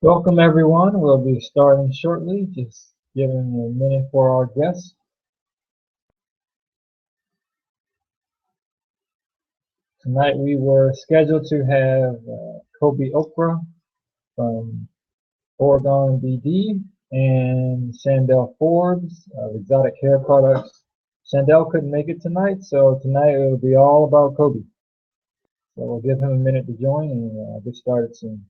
Welcome everyone. We'll be starting shortly, just giving a minute for our guests. Tonight we were scheduled to have Kobe Okra from Oregon BD and Shandell Forbes of Exotic Hair Products. Shandell couldn't make it tonight, so tonight it will be all about Kobe. So we'll give him a minute to join and get started soon.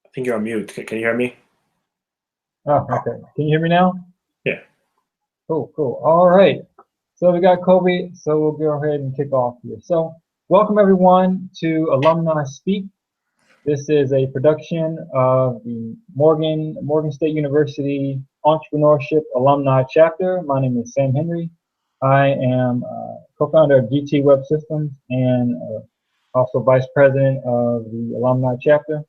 I think you're on mute. Can you hear me? Oh, okay. Can you hear me now? Yeah. Cool. All right. So we got Kobe, so we'll go ahead and kick off here. So welcome everyone to Alumni Speak. This is a production of the Morgan State University Entrepreneurship Alumni Chapter. My name is Sam Henry. I am co-founder of GT Web Systems and also vice president of the Alumni Chapter.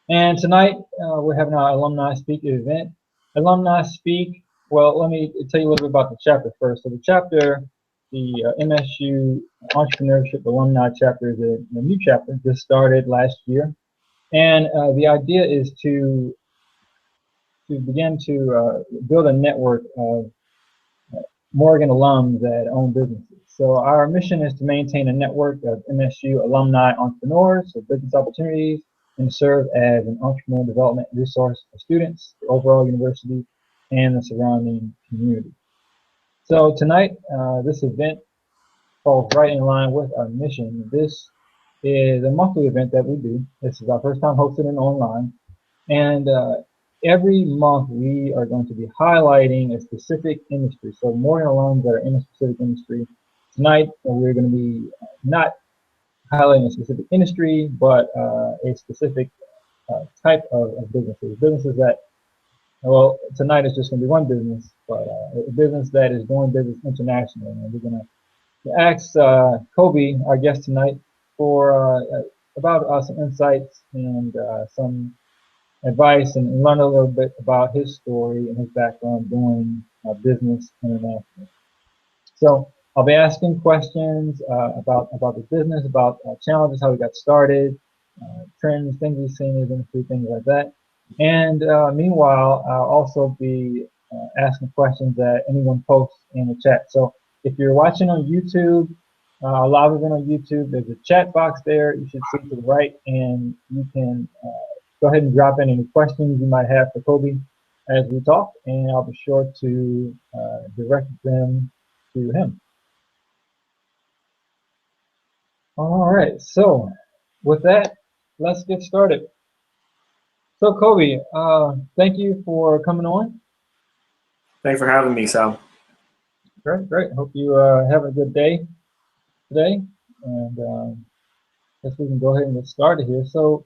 And tonight we're having our Alumni Speak event. Alumni Speak, well, let me tell you a little bit about the chapter first. So the chapter, the MSU Entrepreneurship Alumni Chapter is a new chapter, just started last year. And the idea is to begin to build a network of Morgan alums that own businesses. So our mission is to maintain a network of MSU alumni entrepreneurs with business opportunities and serve as an entrepreneurial development resource for students, the overall university, and the surrounding community. So tonight, this event falls right in line with our mission. This is a monthly event that we do. This is our first time hosting it online. And every month we are going to be highlighting a specific industry. So Morgan alums that are in a specific industry. Tonight we're going to be not highlighting a specific industry, but a specific type of businesses. Businesses that, well, tonight is just going to be one business, but a business that is doing business internationally. And we're going to ask Kobe, our guest tonight, for about some insights and some advice and learn a little bit about his story and his background doing business internationally. So I'll be asking questions about the business, about challenges, how we got started, trends, things we've seen in the industry, things like that. And meanwhile, I'll also be asking questions that anyone posts in the chat. So if you're watching on YouTube, a lot of them on YouTube, there's a chat box there. You should see to the right, and you can go ahead and drop in any questions you might have for Kobe as we talk, and I'll be sure to direct them to him. All right, so with that, let's get started. So Kobe, thank you for coming on. Thanks for having me, Sam. Great, great. Hope you have a good day today, and guess we can go ahead and get started here. So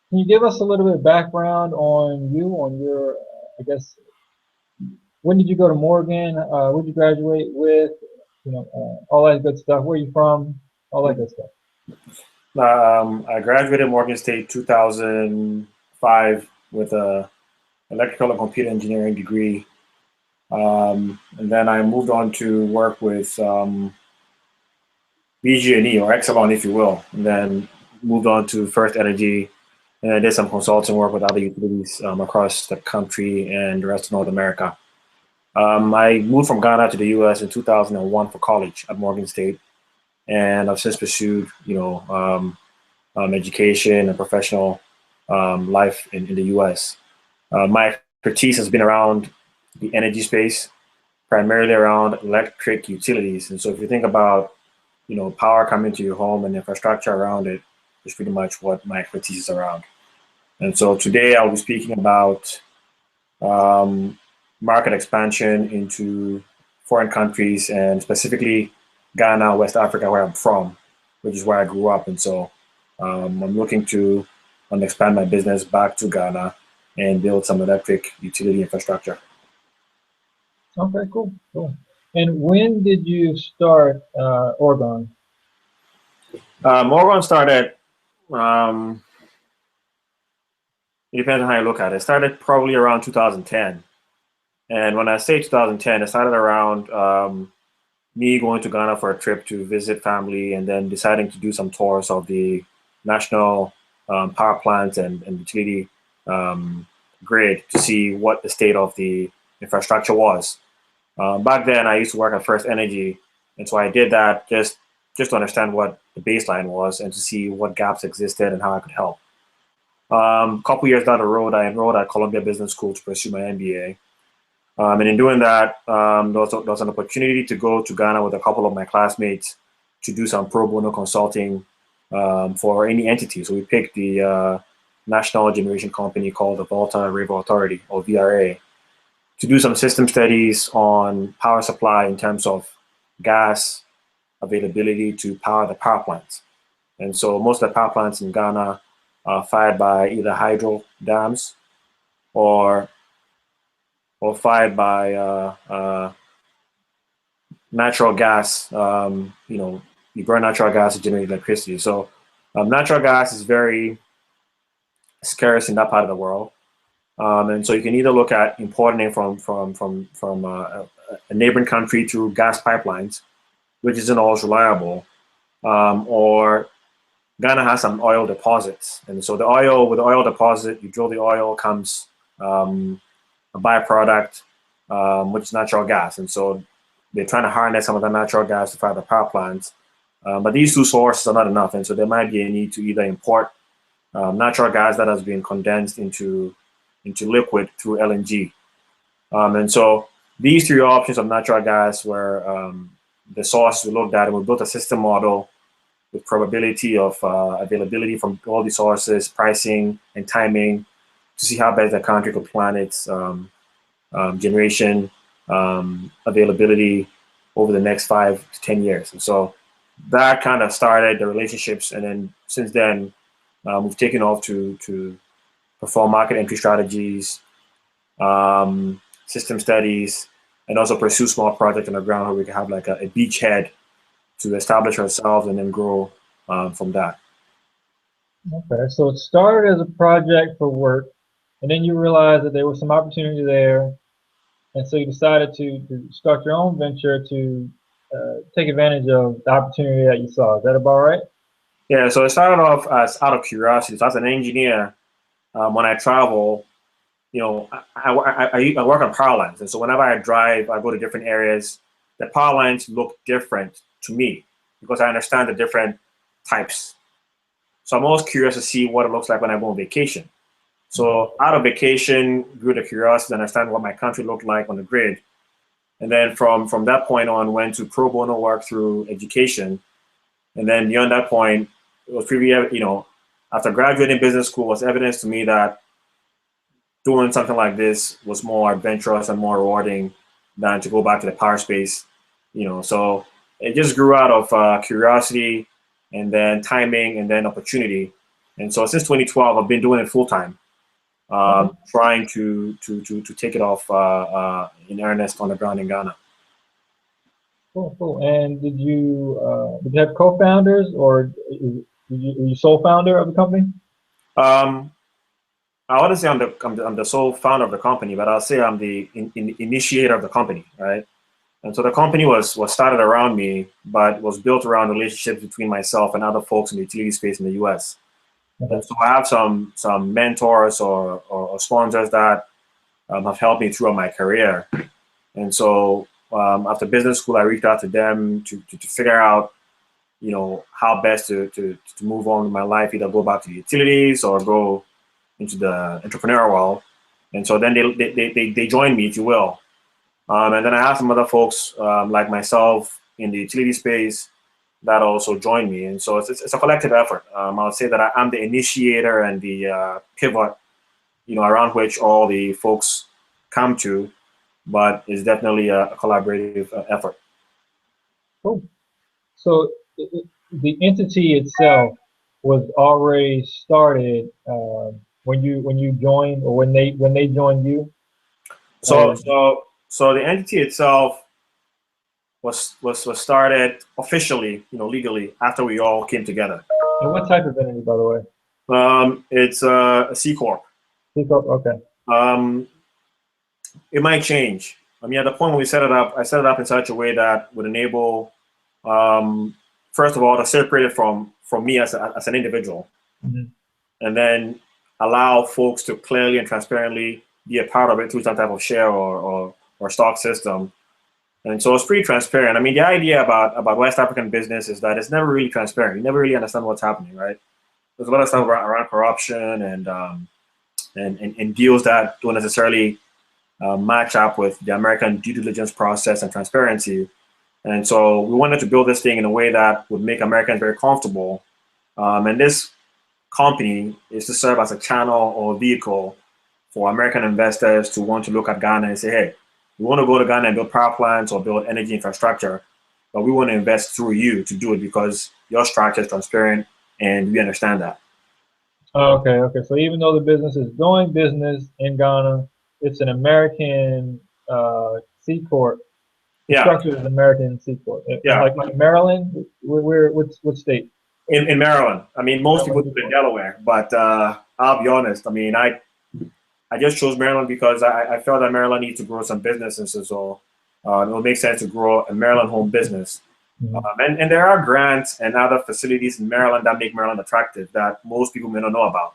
can you give us a little bit of background on you, on your, I guess, when did you go to Morgan? Where did you graduate with? You know, all that good stuff. Where are you from? All that good stuff. I graduated Morgan State 2005 with a electrical and computer engineering degree. And then I moved on to work with BG&E, or Exelon, if you will, and then moved on to First Energy, and I did some consulting work with other utilities across the country and the rest of North America. I moved from Ghana to the U.S. in 2001 for college at Morgan State, and I've since pursued, education and professional life in the U.S. My expertise has been around the energy space, primarily around electric utilities. And so if you think about, power coming to your home and infrastructure around it, is pretty much what my expertise is around. And so today I'll be speaking about market expansion into foreign countries, and specifically Ghana, West Africa, where I'm from, which is where I grew up. And so I'm looking to expand my business back to Ghana and build some electric utility infrastructure. Okay, cool, cool. And when did you start Oregon? Oregon started, it depends on how you look at it. It started probably around 2010. And when I say 2010, it started around me going to Ghana for a trip to visit family, and then deciding to do some tours of the national power plants and utility grid to see what the state of the infrastructure was. Back then, I used to work at First Energy, and so I did that just to understand what the baseline was and to see what gaps existed and how I could help. A couple years down the road, I enrolled at Columbia Business School to pursue my MBA. And in doing that, there was an opportunity to go to Ghana with a couple of my classmates to do some pro bono consulting for any entity. So we picked the national generation company called the Volta River Authority, or VRA, to do some system studies on power supply in terms of gas availability to power the power plants. And so most of the power plants in Ghana are fired by either hydro dams or fired by natural gas. You burn natural gas to generate electricity. So natural gas is very scarce in that part of the world. And so you can either look at importing it from a neighboring country through gas pipelines, which isn't always reliable, or Ghana has some oil deposits. And so with the oil deposit, you drill the oil, comes a byproduct, which is natural gas. And so they're trying to harness some of the natural gas to fire the power plants. But these two sources are not enough. And so there might be a need to either import natural gas that has been condensed into liquid through LNG. And so these three options of natural gas were the sources we looked at, and we built a system model with probability of availability from all these sources, pricing, and timing to see how best the country could plan its generation availability over the next 5 to 10 years. And so that kind of started the relationships. And then since then, we've taken off to perform market entry strategies, system studies, and also pursue small projects on the ground where we can have like a beachhead to establish ourselves and then grow from that. Okay, so it started as a project for work, and then you realized that there was some opportunity there, and so you decided to start your own venture to take advantage of the opportunity that you saw. Is that about right? Yeah, so it started off as out of curiosity. So as an engineer, when I travel, I work on power lines, and so whenever I drive, I go to different areas. The power lines look different to me because I understand the different types. So I'm always curious to see what it looks like when I go on vacation. So out of vacation, grew the curiosity to understand what my country looked like on the grid. And then from that point on, went to pro bono work through education. And then beyond that point, it was pretty, after graduating business school, was evidence to me that doing something like this was more adventurous and more rewarding than to go back to the power space. So it just grew out of curiosity and then timing and then opportunity. And so since 2012, I've been doing it full time. Trying to take it off in earnest on the ground in Ghana. Cool, cool. And did you have co-founders, or are you sole founder of the company? I wouldn't say I'm the sole founder of the company, but I'll say I'm the initiator of the company, right? And so the company was started around me, but was built around relationships between myself and other folks in the utility space in the U.S. Okay. And so I have some mentors or sponsors that have helped me throughout my career. And so after business school, I reached out to them to figure out, how best to move on with my life, either go back to the utilities or go into the entrepreneurial world. And so then they joined me, if you will. And then I have some other folks like myself in the utility space that also joined me. And so it's a collective effort. I would say that I'm the initiator and the pivot, around which all the folks come to, but it's definitely a collaborative effort. Cool. So the entity itself was already started when you joined, or when they joined you? So the entity itself was started officially, legally, after we all came together. And what type of entity, by the way? It's a C Corp. C Corp, okay. It might change. I mean, at the point when we set it up, I set it up in such a way that would enable, first of all, to separate it from me as an individual, and then allow folks to clearly and transparently be a part of it through some type of share or stock system. And so it's pretty transparent. I mean, the idea about West African business is that it's never really transparent. You never really understand what's happening, right? There's a lot of stuff around corruption and deals that don't necessarily match up with the American due diligence process and transparency. And so we wanted to build this thing in a way that would make Americans very comfortable. And this company is to serve as a channel or vehicle for American investors to want to look at Ghana and say, hey, we want to go to Ghana and build power plants or build energy infrastructure, but we want to invest through you to do it because your structure is transparent and we understand that. Okay. So even though the business is doing business in Ghana, it's an American C Corp. The structure is American C Corp. Yeah. Like Maryland, what state? In Maryland. I mean, most people do it in Delaware, but I'll be honest. I mean, I just chose Maryland because I felt that Maryland needs to grow some businesses, and so it would make sense to grow a Maryland home business. And there are grants and other facilities in Maryland that make Maryland attractive that most people may not know about,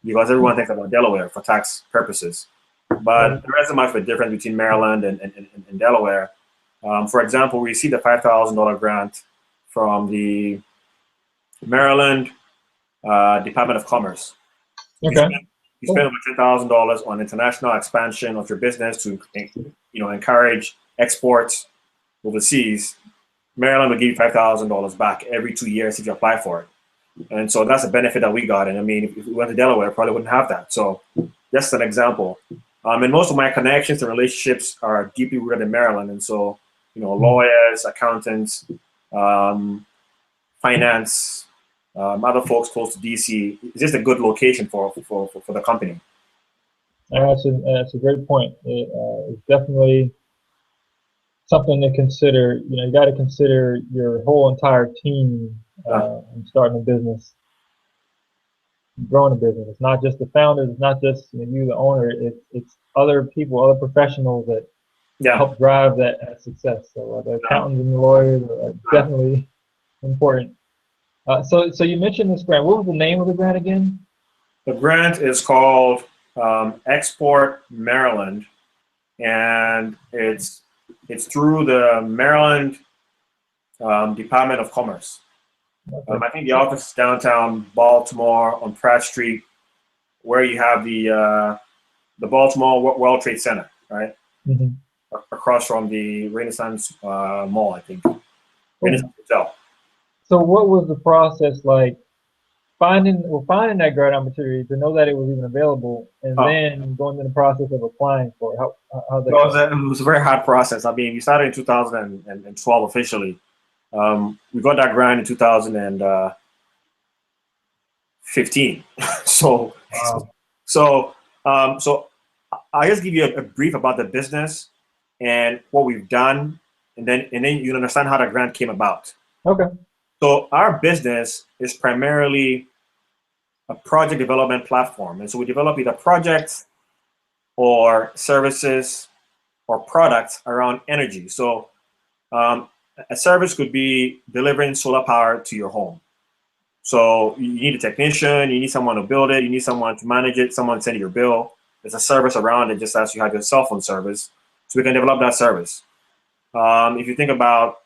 because everyone thinks about Delaware for tax purposes. But there isn't much of a difference between Maryland and Delaware. For example, we received a $5,000 grant from the Maryland Department of Commerce. Okay. You spend over $10,000 on international expansion of your business to, encourage exports overseas. Maryland will give you $5,000 back every 2 years if you apply for it. And so that's a benefit that we got. And I mean, if we went to Delaware, probably wouldn't have that. So just an example. And most of my connections and relationships are deeply rooted in Maryland. And so, lawyers, accountants, finance, other folks close to DC, it's just a good location for the company. That's a great point. It's definitely something to consider. You got to consider your whole entire team in starting a business, growing a business. It's not just the founders. It's not just you, the owner. It's other people, other professionals that help drive that success. So the accountants and the lawyers are definitely important. So you mentioned this grant. What was the name of the grant again? The grant is called Export Maryland, and it's through the Maryland Department of Commerce. Okay. I think the office is downtown Baltimore on Pratt Street, where you have the Baltimore World Trade Center, right? Mm-hmm. Across from the Renaissance Mall, I think. Cool. Renaissance Hotel. So what was the process like finding that grant opportunity to know that it was even available, and then going through the process of applying for it? How's that It was a very hard process. I mean, we started in 2012 officially. We got that grant in 2015. so, Wow. so I'll just give you a brief about the business and what we've done, and then you understand how the grant came about. Okay. So our business is primarily a project development platform, and so we develop either projects or services or products around energy. So a service could be delivering solar power to your home. So you need a technician, you need someone to build it, you need someone to manage it, someone to send you your bill. There's a service around it, just as you have your cell phone service. So we can develop that service. If you think about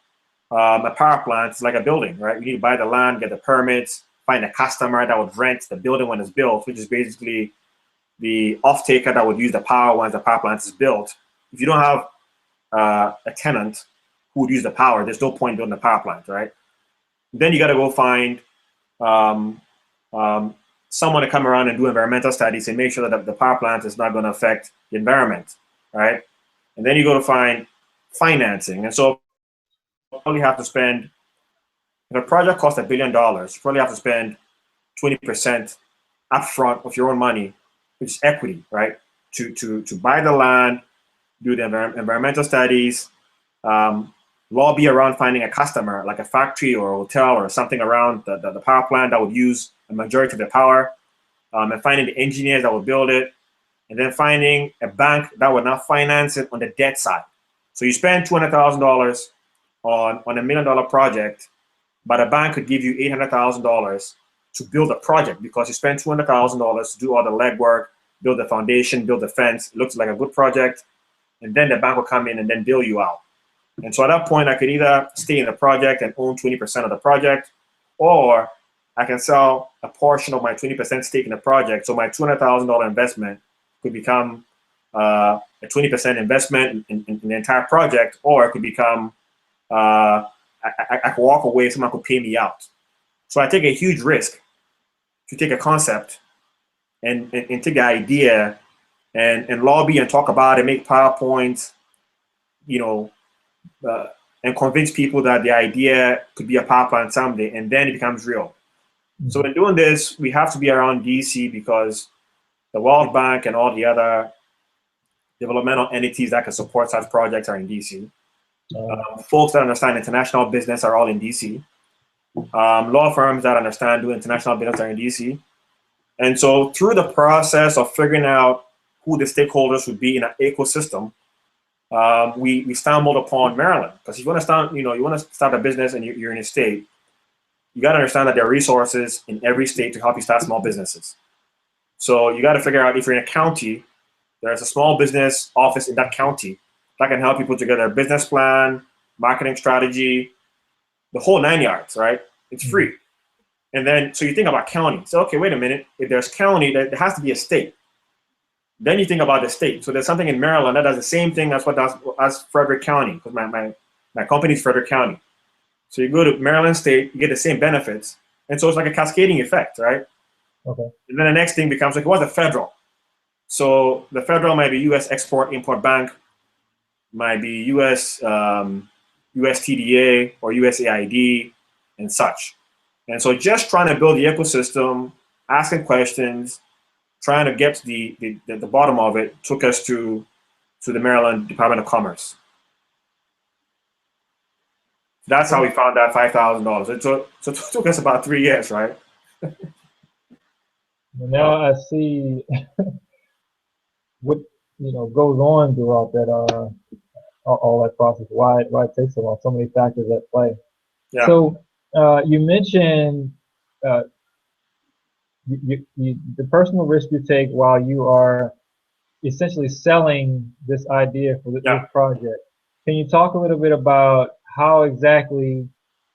a power plant, it's like a building, right? You need to buy the land, get the permits, find a customer that would rent the building when it's built, which is basically the off-taker that would use the power once the power plant is built. If you don't have a tenant who would use the power, there's no point building the power plant, right? Then you got to go find someone to come around and do environmental studies and make sure that the power plant is not going to affect the environment, right? And then you go to find financing. And so you probably have to spend, if a project costs $1 billion, you probably have to spend 20% upfront of your own money, which is equity, right? To buy the land, do the environmental studies, lobby around finding a customer, like a factory or a hotel or something around the power plant that would use a majority of the power, and finding the engineers that would build it, and then finding a bank that would now finance it on the debt side. So you spend $200,000 on a $1 million project, but a bank could give you $800,000 to build a project because you spent $200,000 to do all the legwork, build the foundation, build the fence. It looks like a good project, and then the bank will come in and then bail you out. And so at that point, I could either stay in the project and own 20% of the project, or I can sell a portion of my 20% stake in the project. So my $200,000 investment could become a 20% investment in the entire project, or it could become, I could walk away, someone could pay me out. So I take a huge risk to take a concept and take the idea and lobby and talk about it, make PowerPoints, and convince people that the idea could be a power plant someday, and then it becomes real. Mm-hmm. So in doing this, we have to be around DC because the World Bank and all the other developmental entities that can support such projects are in DC. Folks that understand international business are all in DC. Law firms that understand doing international business are in DC. And so through the process of figuring out who the stakeholders would be in an ecosystem, we stumbled upon Maryland. Because if you want to start a business and you're in a state, you got to understand that there are resources in every state to help you start small businesses. So you got to figure out if you're in a county, there's a small business office in that county that can help you put together a business plan, marketing strategy, the whole 9 yards, right? It's free. And then, so you think about county. So, okay, wait a minute. If there's county, there has to be a state. Then you think about the state. So there's something in Maryland that does the same thing as Frederick County, because my company is Frederick County. So you go to Maryland State, you get the same benefits. And so it's like a cascading effect, right? Okay. And then the next thing becomes like, what's the federal? So the federal might be U.S. Export-Import Bank, might be U.S. USTDA or USAID and such. And so just trying to build the ecosystem, asking questions, trying to get to the bottom of it took us to the Maryland Department of Commerce. That's how we found that $5,000. It took us about 3 years, right? Now I see what goes on throughout that all that process. Why it takes so long? So many factors at play. Yeah. So you mentioned the personal risk you take while you are essentially selling this idea for this Yeah. project. Can you talk a little bit about how exactly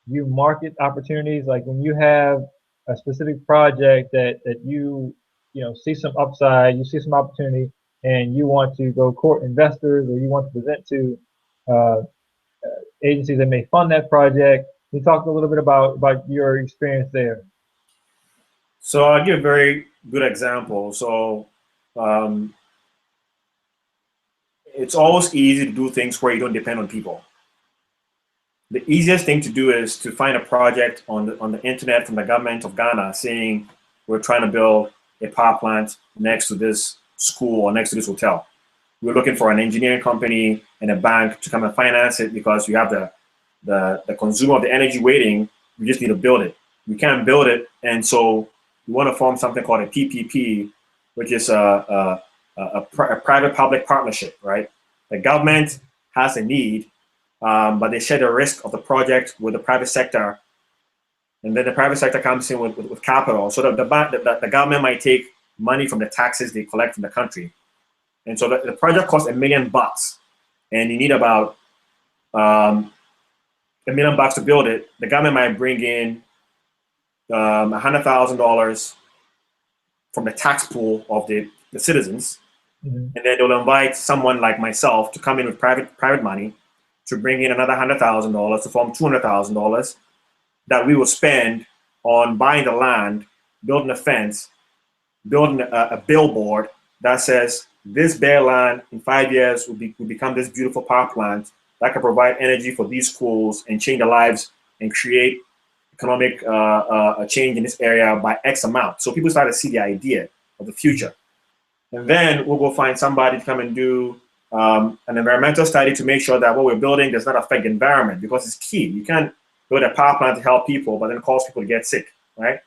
you market opportunities? Like when you have a specific project that you know see some upside, you see some opportunity, and you want to go court investors or you want to present to uh, agencies that may fund that project. Can you talk a little bit about your experience there? So I'll give a very good example. So um, it's always easy to do things where you don't depend on people. The easiest thing to do is to find a project on the internet from the government of Ghana saying we're trying to build a power plant next to this school or next to this hotel. We're looking for an engineering company and a bank to come and finance it because we have the consumer of the energy waiting. We just need to build it. We can't build it, and so we want to form something called a PPP, which is a private-public partnership, right? The government has a need, but they share the risk of the project with the private sector, and then the private sector comes in with capital. So the government might take money from the taxes they collect from the country, and so the project costs $1 million, and you need about $1 million to build it. The government might bring in $100,000 from the tax pool of the citizens, Mhm. and then they'll invite someone like myself to come in with private money to bring in another $100,000 to form $200,000 that we will spend on buying the land, building a fence, building a billboard that says this bare land in 5 years will become this beautiful power plant that can provide energy for these schools and change the lives and create economic change in this area by X amount. So people start to see the idea of the future. And then we'll go find somebody to come and do an environmental study to make sure that what we're building does not affect the environment, because it's key. You can't build a power plant to help people, but then cause people to get sick, right?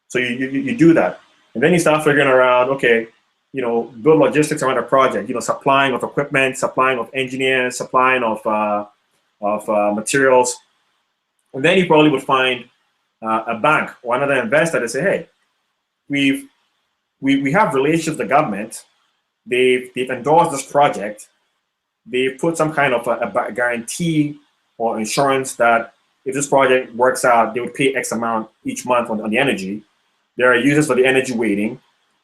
So you do that. And then you start figuring around, okay, build logistics around a project, supplying of equipment, supplying of engineers, supplying of materials. And then you probably would find a bank or another investor to say, hey, we have relations with the government. They've endorsed this project. They've put some kind of a guarantee or insurance that if this project works out, they would pay X amount each month on the energy. There are users for the energy waiting.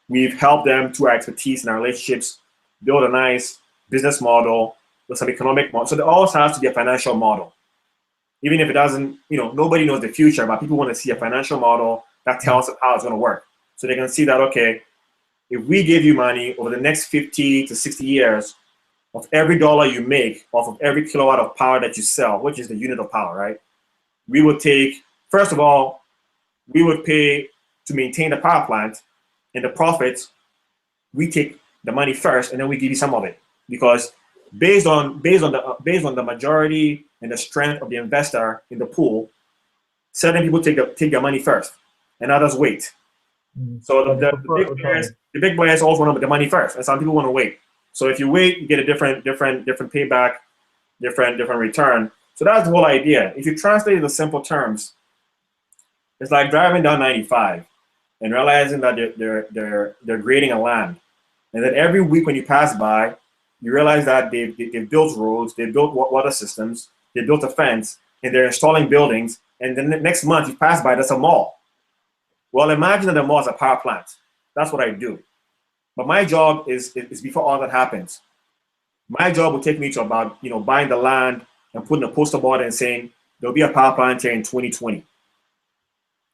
We've helped them through our expertise and our relationships build a nice business model with some economic model. So there always has to be a financial model. Even if it doesn't, nobody knows the future, but people want to see a financial model that tells them how it's going to work. So they can see that, okay, if we give you money over the next 50 to 60 years, of every dollar you make off of every kilowatt of power that you sell, which is the unit of power, right? We would take, first of all, we would pay to maintain the power plant, and the profits, we take the money first, and then we give you some of it, because based on the majority and the strength of the investor in the pool, certain people take their money first, and others wait. So the big players also want the money first, and some people want to wait. So if you wait, you get a different payback, different return. So that's the whole idea. If you translate it in simple terms, it's like driving down 95 and realizing that they're grading a land, and then every week when you pass by, you realize that they've built roads, they built water systems, they built a fence, and they're installing buildings. And then the next month you pass by, there's a mall. Well, imagine that the mall is a power plant. That's what I do. But my job is before all that happens. My job will take me to about buying the land and putting a poster board and saying there'll be a power plant here in 2020.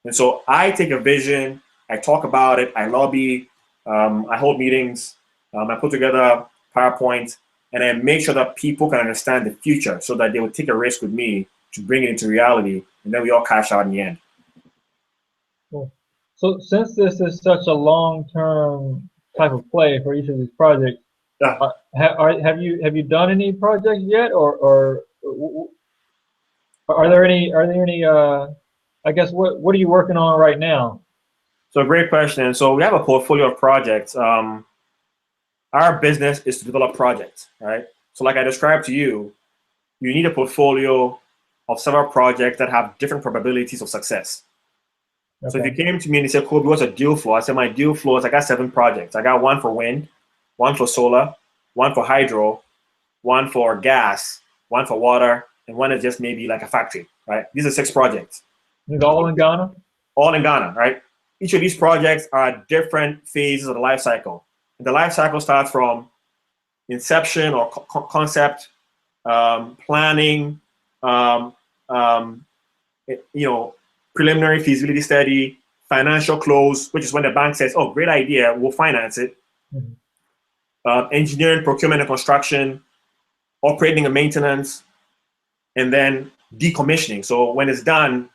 And so I take a vision, I talk about it, I lobby, I hold meetings, I put together PowerPoint, and I make sure that people can understand the future so that they would take a risk with me to bring it into reality, and then we all cash out in the end. Cool. So since this is such a long-term type of play for each of these projects, Yeah. have you done any projects yet, or are there any I guess what are you working on right now? So great question. So we have a portfolio of projects. Our business is to develop projects, right? So like I described to you, you need a portfolio of several projects that have different probabilities of success. So if you Okay. came to me and you said, Kobe, what's a deal flow? I said, my deal flow is I got 7 projects. I got one for wind, one for solar, one for hydro, one for gas, one for water, and one is just maybe like a factory, right? These are 6 projects. It's all in Ghana? All in Ghana, right? Each of these projects are different phases of the life cycle. And the life cycle starts from inception or concept, planning, um, um, preliminary feasibility study, financial close, which is when the bank says, oh, great idea, we'll finance it. Mm-hmm. Engineering, procurement and construction, operating and maintenance, and then decommissioning. So when it's done,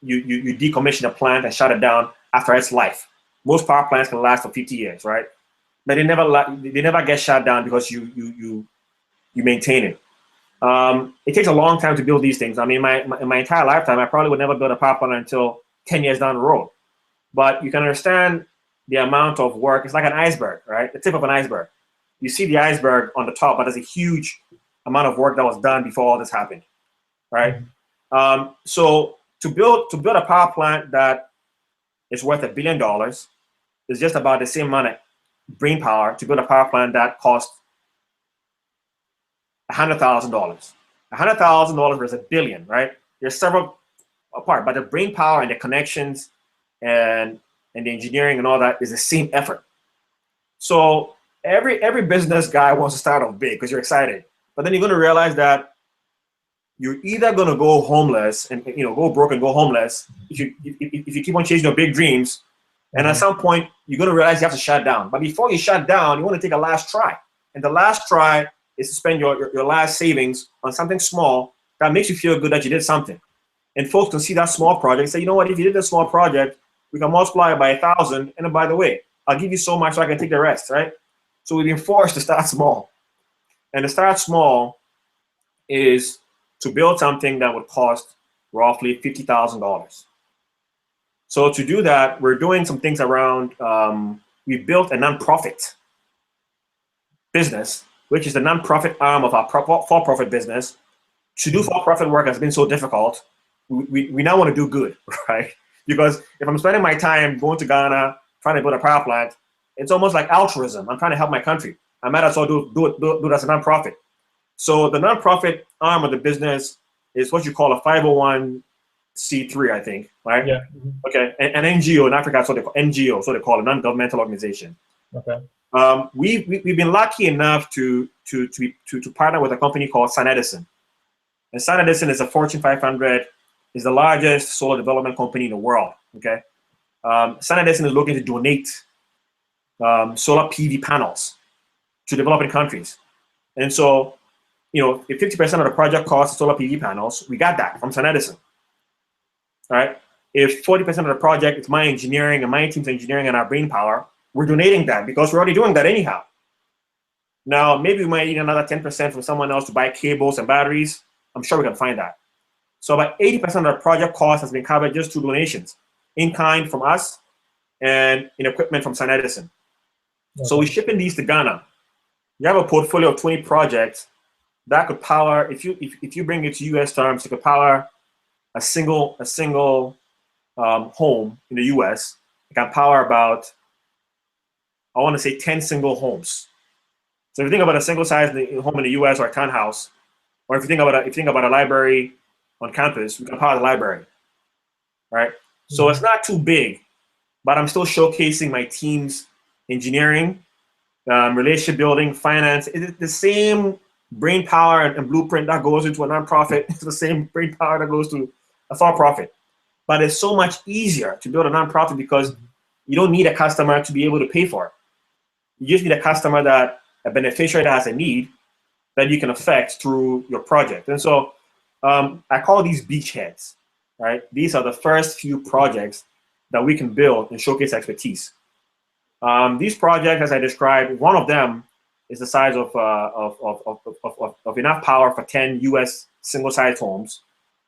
you decommission a plant and shut it down after its life. Most power plants can last for 50 years, right? But they never get shut down because you maintain it. It takes a long time to build these things. I mean, in my entire lifetime, I probably would never build a power plant until 10 years down the road. But you can understand the amount of work. It's like an iceberg, right? The tip of an iceberg. You see the iceberg on the top, but there's a huge amount of work that was done before all this happened, right? Mm-hmm. So to build a power plant that is worth $1 billion is just about the same amount of brain power to build a power plant that costs $100,000. $100,000 versus $1 billion, right? There's several apart, but the brain power and the connections and the engineering and all that is the same effort. So every business guy wants to start off big because you're excited, but then you're going to realize that you're either going to go homeless and go broke and go homeless if you keep on chasing your big dreams, and at some point you're going to realize you have to shut down. But before you shut down, you want to take a last try, and the last try is to spend your last savings on something small that makes you feel good that you did something. And folks can see that small project and say, you know what, if you did this small project, we can multiply it by 1,000. And by the way, I'll give you so much so I can take the rest, right? So we've been forced to start small. And to start small is to build something that would cost roughly $50,000. So to do that, we're doing some things around, we built a nonprofit business, which is the nonprofit arm of our for-profit business. To do for-profit work has been so difficult. We now want to do good, right? Because if I'm spending my time going to Ghana, trying to build a power plant, it's almost like altruism. I'm trying to help my country. I might as well do it as a nonprofit. So the nonprofit arm of the business is what you call a 501c3, I think, right? Yeah. Okay, an NGO in Africa, so they call NGO, so they call a non-governmental organization. Okay. We've been lucky enough to partner with a company called SunEdison. And SunEdison is a Fortune 500, is the largest solar development company in the world. Okay, SunEdison is looking to donate solar PV panels to developing countries. And so, if 50% of the project costs solar PV panels, we got that from SunEdison. All right. If 40% of the project is my engineering and my team's engineering and our brain power, we're donating that because we're already doing that anyhow. Now, maybe we might need another 10% from someone else to buy cables and batteries. I'm sure we can find that. So about 80% of the project cost has been covered just through donations, in kind from us and in equipment from SunEdison. Okay. So we're shipping these to Ghana. You have a portfolio of 20 projects that could power, if you bring it to US terms, it could power a single home in the US. It can power about, I want to say 10 single homes. So if you think about a single size home in the US or a townhouse, or if you think about a library on campus, we can power the library, right? Mm-hmm. So it's not too big, but I'm still showcasing my team's engineering, relationship building, finance. It's the same brain power and blueprint that goes into a nonprofit. It's the same brain power that goes to a for-profit. But it's so much easier to build a nonprofit because you don't need a customer to be able to pay for it. You just need a beneficiary that has a need that you can affect through your project. And so I call these beachheads, right? These are the first few projects that we can build and showcase expertise. These projects, as I described, one of them is the size of enough power for 10 US single-sized homes.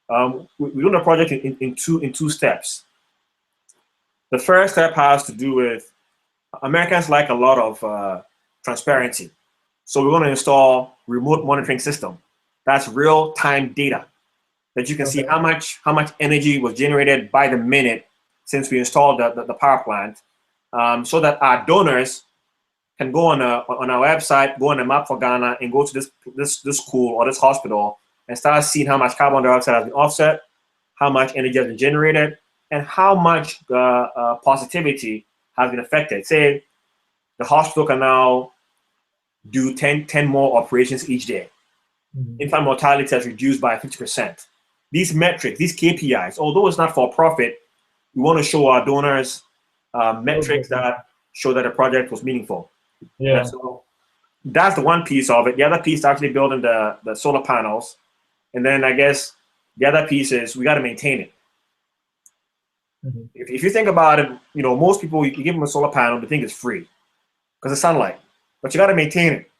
We're doing a project in two steps. The first step has to do with Americans like a lot of transparency. So we're going to install remote monitoring system. That's real-time data that you can see how much energy was generated by the minute since we installed the power plant, so that our donors can go on our website, go on the map for Ghana, and go to this school or this hospital and start seeing how much carbon dioxide has been offset, how much energy has been generated, and how much positivity has been affected. Say the hospital can now do 10 more operations each day. Infant mortality has reduced by 50%. These metrics, these KPIs, although it's not for profit, we want to show our donors metrics that show that the project was meaningful. Yeah. And so that's the one piece of it. The other piece is actually building the solar panels. And then I guess the other piece is we got to maintain it. If you think about it, most people, you give them a solar panel, they think it's free because it's sunlight, but you got to maintain it.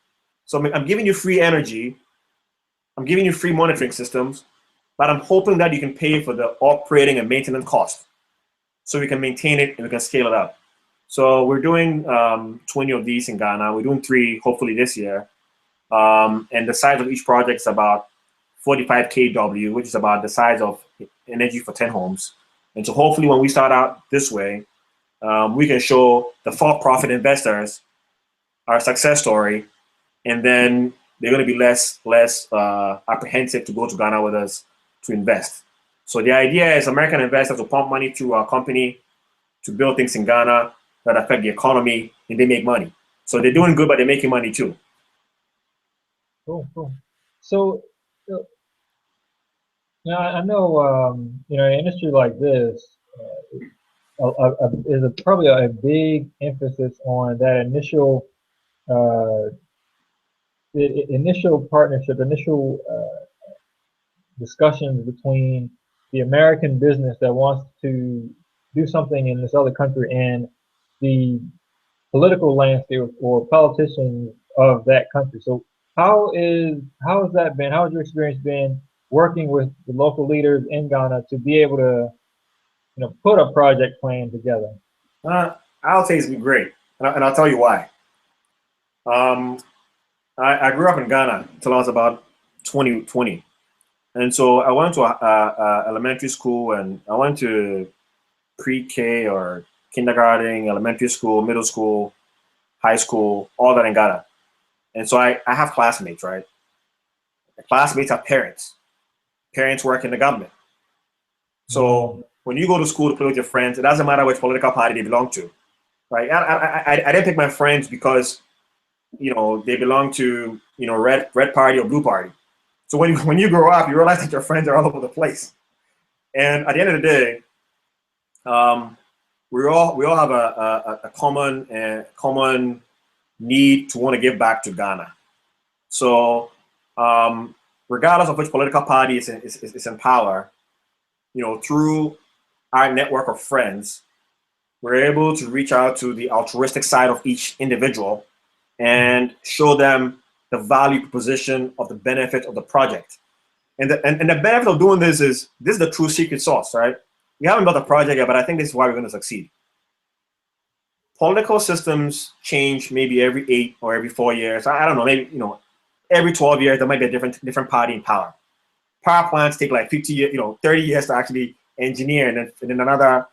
So I'm giving you free energy. I'm giving you free monitoring systems, but I'm hoping that you can pay for the operating and maintenance cost so we can maintain it and we can scale it up. So we're doing 20 of these in Ghana. We're doing 3 hopefully this year. And the size of each project is about 45 kW, which is about the size of energy for 10 homes. And so hopefully when we start out this way, we can show the for-profit investors our success story, and then they're going to be less apprehensive to go to Ghana with us to invest. So the idea is American investors will pump money to our company to build things in Ghana that affect the economy, and they make money. So they're doing good, but they're making money too. Cool. So, now I know, an industry like this is probably a big emphasis on that initial partnership, initial discussions between the American business that wants to do something in this other country and the political landscape or politicians of that country. So how has that been? How has your experience been working with the local leaders in Ghana to be able to, put a project plan together? I'll say it's been great, and I'll tell you why. I grew up in Ghana until I was about 20. And so I went to elementary school, and I went to pre-K or kindergarten, elementary school, middle school, high school, all that in Ghana. And so I have classmates, right? The classmates have parents. Parents work in the government. So when you go to school to play with your friends, it doesn't matter which political party they belong to, right? I didn't pick my friends because, they belong to, red party or blue party. So when you grow up, you realize that your friends are all over the place. And at the end of the day, we all have a common need to want to give back to Ghana. So regardless of which political party is in power, through our network of friends, we're able to reach out to the altruistic side of each individual and show them the value proposition of the benefit of the project. And the benefit of doing this is the true secret sauce, right? We haven't built a project yet, but I think this is why we're going to succeed. Political systems change maybe every 8 or every 4 years. I don't know, maybe, every 12 years, there might be a different party in power. Power plants take like 50 years, 30 years to actually engineer, and then another.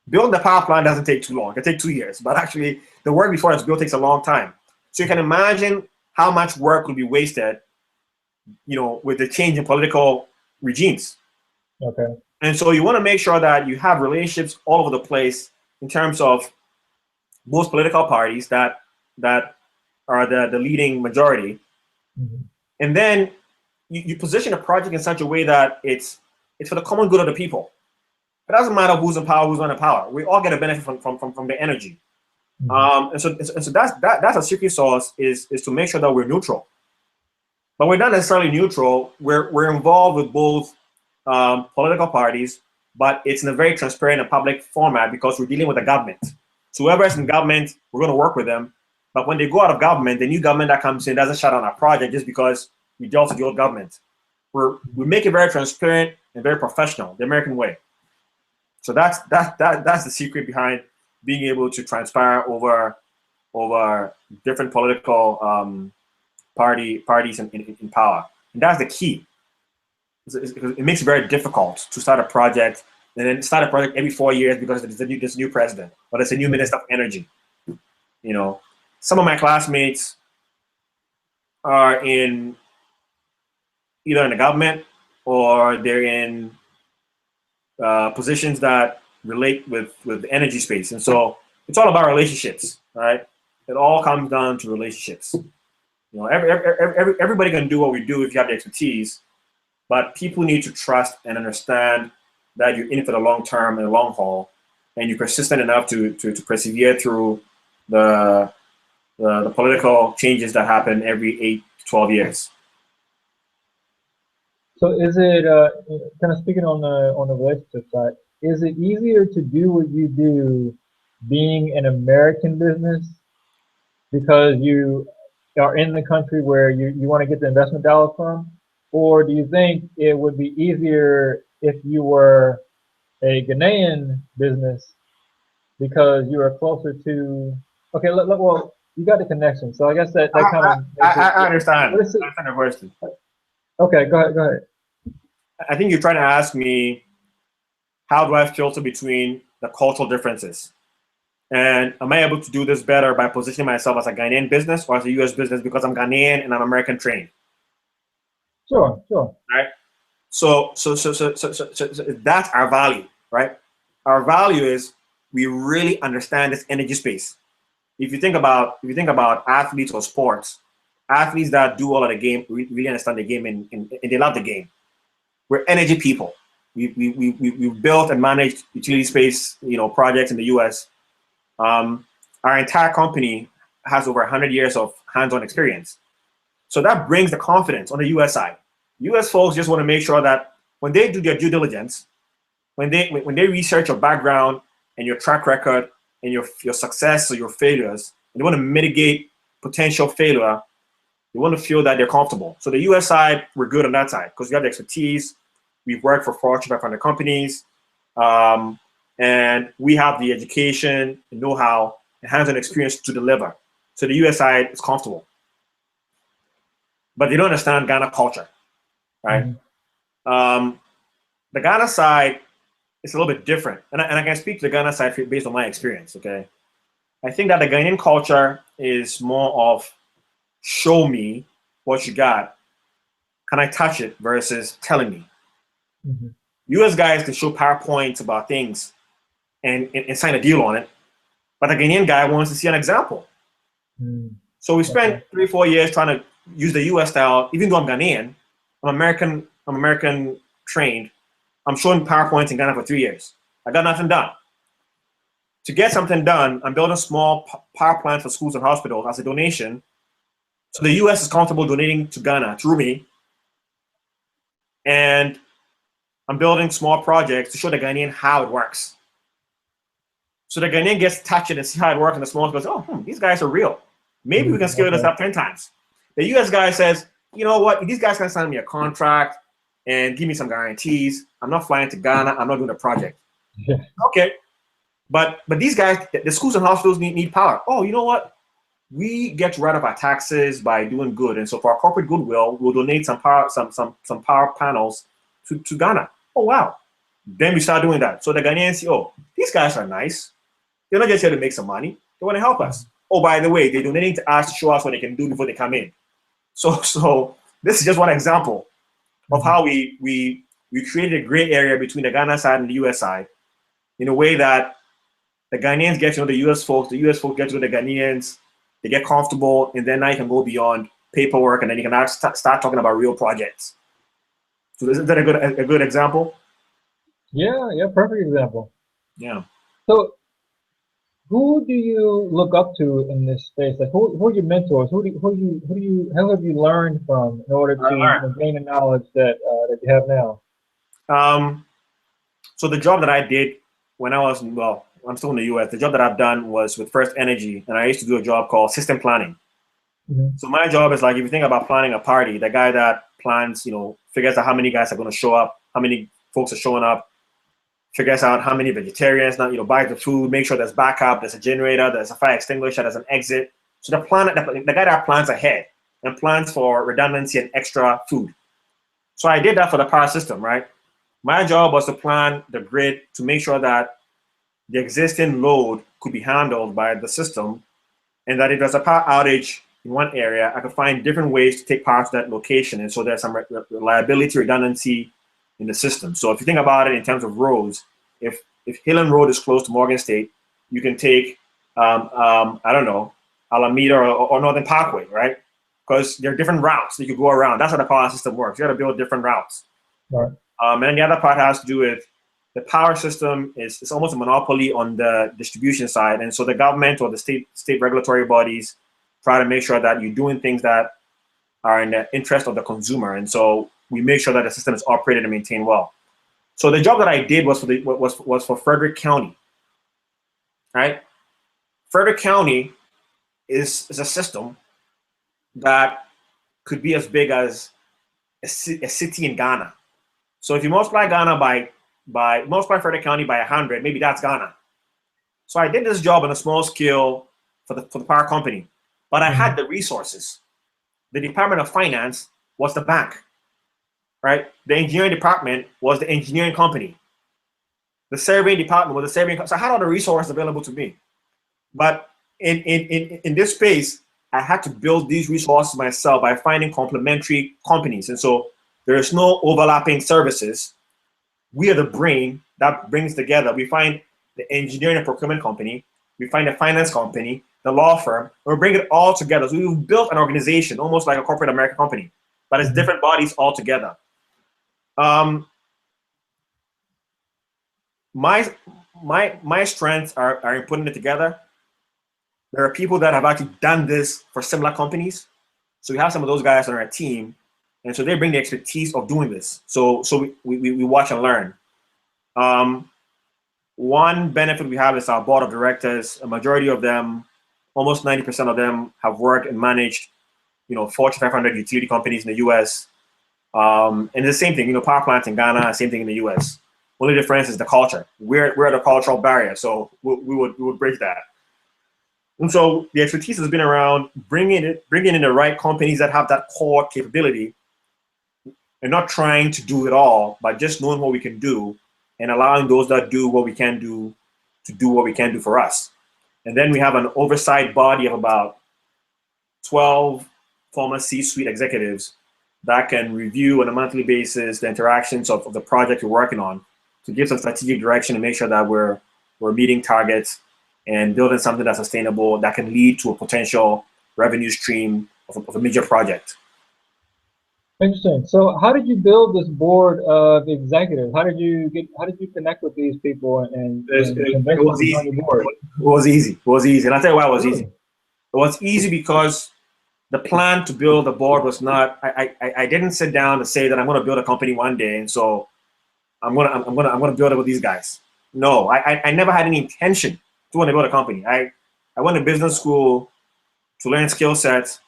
Building the power plant doesn't take too long. It can take 2 years, but actually the work before it's built takes a long time. So you can imagine how much work will be wasted, with the change in political regimes. Okay. And so you want to make sure that you have relationships all over the place in terms of both political parties that are the leading majority. And then you position a project in such a way that it's for the common good of the people. It doesn't matter who's in power, who's not in power. We all get a benefit from the energy. And so that's a secret sauce is to make sure that we're neutral. But we're not necessarily neutral. We're involved with both political parties, but it's in a very transparent and public format because we're dealing with the government. So whoever's in government, we're going to work with them. But when they go out of government, the new government that comes in doesn't shut down our project just because we dealt with the old government. We make it very transparent and very professional, the American way. So that's the secret behind being able to transpire over different political parties in power. And that's the key. It makes it very difficult to start a project and then start a project every 4 years because there's this new president or there's a new minister of energy. You know, some of my classmates are in either in the government or they're in positions that relate with the energy space, and so it's all about relationships, right? It all comes down to relationships. You know, everybody can do what we do if you have the expertise, but people need to trust and understand that you're in it for the long term and the long haul, and you're persistent enough to persevere through the political changes that happen every 8 to 12 years. So is it kind of speaking on the relationship side? Is it easier to do what you do being an American business because you are in the country where you want to get the investment dollar from, or do you think it would be easier if you were a Ghanaian business because you are closer to? Okay, well, you got the connection, so I guess that kind of I understand. I understand the question. Okay, go ahead. I think you're trying to ask me, how do I filter between the cultural differences? And am I able to do this better by positioning myself as a Ghanaian business or as a US business because I'm Ghanaian and I'm American trained? Sure. Right? So that's our value, right? Our value is we really understand this energy space. If you think about athletes or sports, athletes that do all of the game really understand the game and they love the game. We're energy people. We've built and managed utility space, projects in the US. Our entire company has over 100 years of hands-on experience. So that brings the confidence on the US side. US folks just want to make sure that when they do their due diligence, when they research your background and your track record and your success or your failures, and they want to mitigate potential failure, they want to feel that they're comfortable. So the US side, we're good on that side because we have the expertise. We've worked for Fortune 500 companies, and we have the education, the know-how, and hands-on experience to deliver. So the US side is comfortable. But they don't understand Ghana culture, right? Mm-hmm. The Ghana side is a little bit different. And I can speak to the Ghana side based on my experience, okay? I think that the Ghanaian culture is more of show me what you got. Can I touch it versus telling me? Mm-hmm. US guys can show PowerPoints about things and sign a deal on it, but the Ghanaian guy wants to see an example. Mm. So we spent 3-4 years trying to use the US style. Even though I'm Ghanaian, I'm American trained. I'm showing PowerPoints in Ghana for 3 years. I got nothing done. To get something done, I'm building small power plants for schools and hospitals as a donation. So the US is comfortable donating to Ghana through me. And I'm building small projects to show the Ghanaian how it works. So the Ghanaian gets to touch it and see how it works, and the small goes, oh, these guys are real. Maybe we can scale this up 10 times. The US guy says, you know what, these guys can sign me a contract and give me some guarantees. I'm not flying to Ghana. I'm not doing a project. Yeah. Okay. But these guys, the schools and hospitals need power. Oh, you know what? We get to write off our taxes by doing good. And so for our corporate goodwill, we'll donate some power panels to Ghana. Oh, wow. Then we start doing that. So the Ghanaians see, oh, these guys are nice. They're not just here to make some money. They want to help us. Oh, by the way, they're donating to us to show us what they can do before they come in. So this is just one example of how we created a gray area between the Ghana side and the US side in a way that the Ghanaians get to know the US folks get to know the Ghanaians, they get comfortable, and then now you can go beyond paperwork and then you can start talking about real projects. So isn't that a good example? Yeah, perfect example. Yeah. So who do you look up to in this space? Like who are your mentors? How have you learned from in order to gain the knowledge that you have now? So the job that I did when I was, I'm still in the US, the job that I've done was with First Energy, and I used to do a job called system planning. Mm-hmm. So my job is like, if you think about planning a party, the guy that plans, figures out how many guys are going to show up, how many folks are showing up, figures out how many vegetarians, buys the food, make sure there's backup, there's a generator, there's a fire extinguisher, there's an exit. So the guy that plans ahead and plans for redundancy and extra food. So I did that for the power system, right? My job was to plan the grid to make sure that the existing load could be handled by the system, and that if there's a power outage in one area, I could find different ways to take power to that location. And so there's some reliability redundancy in the system. So if you think about it in terms of roads, if Hillen Road is close to Morgan State, you can take, I don't know, Alameda or Northern Parkway, right? Because there are different routes that you go around. That's how the power system works. You got to build different routes. Right. And then the other part has to do with the power system is almost a monopoly on the distribution side. And so the government or the state regulatory bodies try to make sure that you're doing things that are in the interest of the consumer. And so we make sure that the system is operated and maintained well. So the job that I did was for Frederick County, right? Frederick County is a system that could be as big as a city in Ghana. So if you multiply Ghana multiply Frederick County by 100, maybe that's Ghana. So I did this job on a small scale for the power company, but I had the resources. The Department of Finance was the bank, right? The engineering department was the engineering company. The surveying department was the surveying company. So I had all the resources available to me. But in this space, I had to build these resources myself by finding complementary companies. And so there is no overlapping services. We are the brain that brings together. We find the engineering and procurement company, we find the finance company, the law firm, and we bring it all together. So we've built an organization, almost like a corporate American company, but it's different bodies all together. My strengths are in putting it together. There are people that have actually done this for similar companies. So we have some of those guys on our team, and so they bring the expertise of doing this. So we watch and learn. One benefit we have is our board of directors. A majority of them, almost 90% of them, have worked and managed, Fortune 500 utility companies in the U.S. And it's the same thing, power plants in Ghana, same thing in the U.S. Only difference is the culture. We're at a cultural barrier, so we would break that. And so the expertise has been around bringing in the right companies that have that core capability, and not trying to do it all, but just knowing what we can do and allowing those that do what we can do to do what we can do for us. And then we have an oversight body of about 12 former C-suite executives that can review on a monthly basis the interactions of the project we're working on to give some strategic direction and make sure that we're meeting targets and building something that's sustainable that can lead to a potential revenue stream of a major project. Interesting. So how did you build this board of executives? How did you connect with these people and convince them to join your board? It was easy. And I'll tell you why it was easy. It was easy because the plan to build the board was not, I didn't sit down and say that I'm going to build a company one day, and so I'm gonna build it with these guys. No, I never had any intention to want to build a company. I went to business school to learn skill sets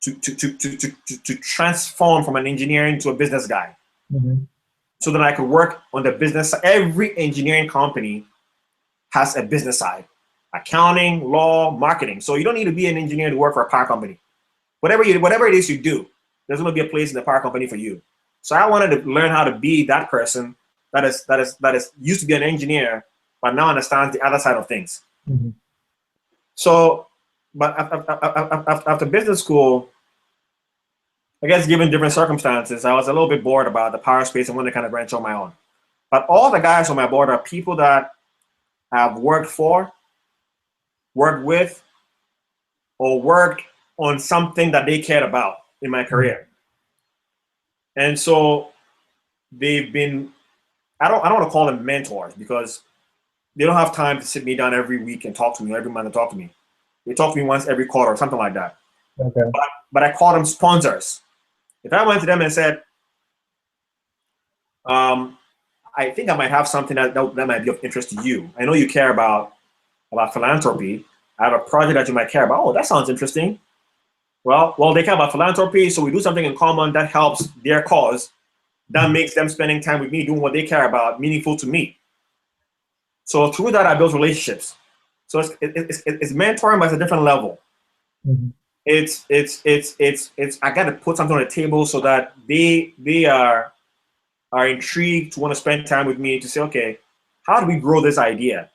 to transform from an engineering to a business guy, so that I could work on the business. Every engineering company has a business side: accounting, law, marketing. So you don't need to be an engineer to work for a power company. Whatever it is you do, there's going to be a place in the power company for you. So I wanted to learn how to be that person that is used to be an engineer, but now understands the other side of things. So, but after business school, I guess given different circumstances, I was a little bit bored about the power space and wanted to kind of branch on my own. But all the guys on my board are people that have worked for, worked with, or worked on something that they cared about in my career. And so they've been, I don't want to call them mentors, because they don't have time to sit me down every week and talk to me, every month and talk to me. They talk to me once every quarter or something like that. Okay. But I call them sponsors. If I went to them and said, I think I might have something that might be of interest to you. I know you care about philanthropy. I have a project that you might care about. Oh, that sounds interesting. Well, they care about philanthropy, so we do something in common that helps their cause. That makes them spending time with me doing what they care about meaningful to me. So through that, I built relationships. So it's mentoring, but it's a different level. It's I got to put something on the table so that they are are intrigued to want to spend time with me to say, okay, how do we grow this idea?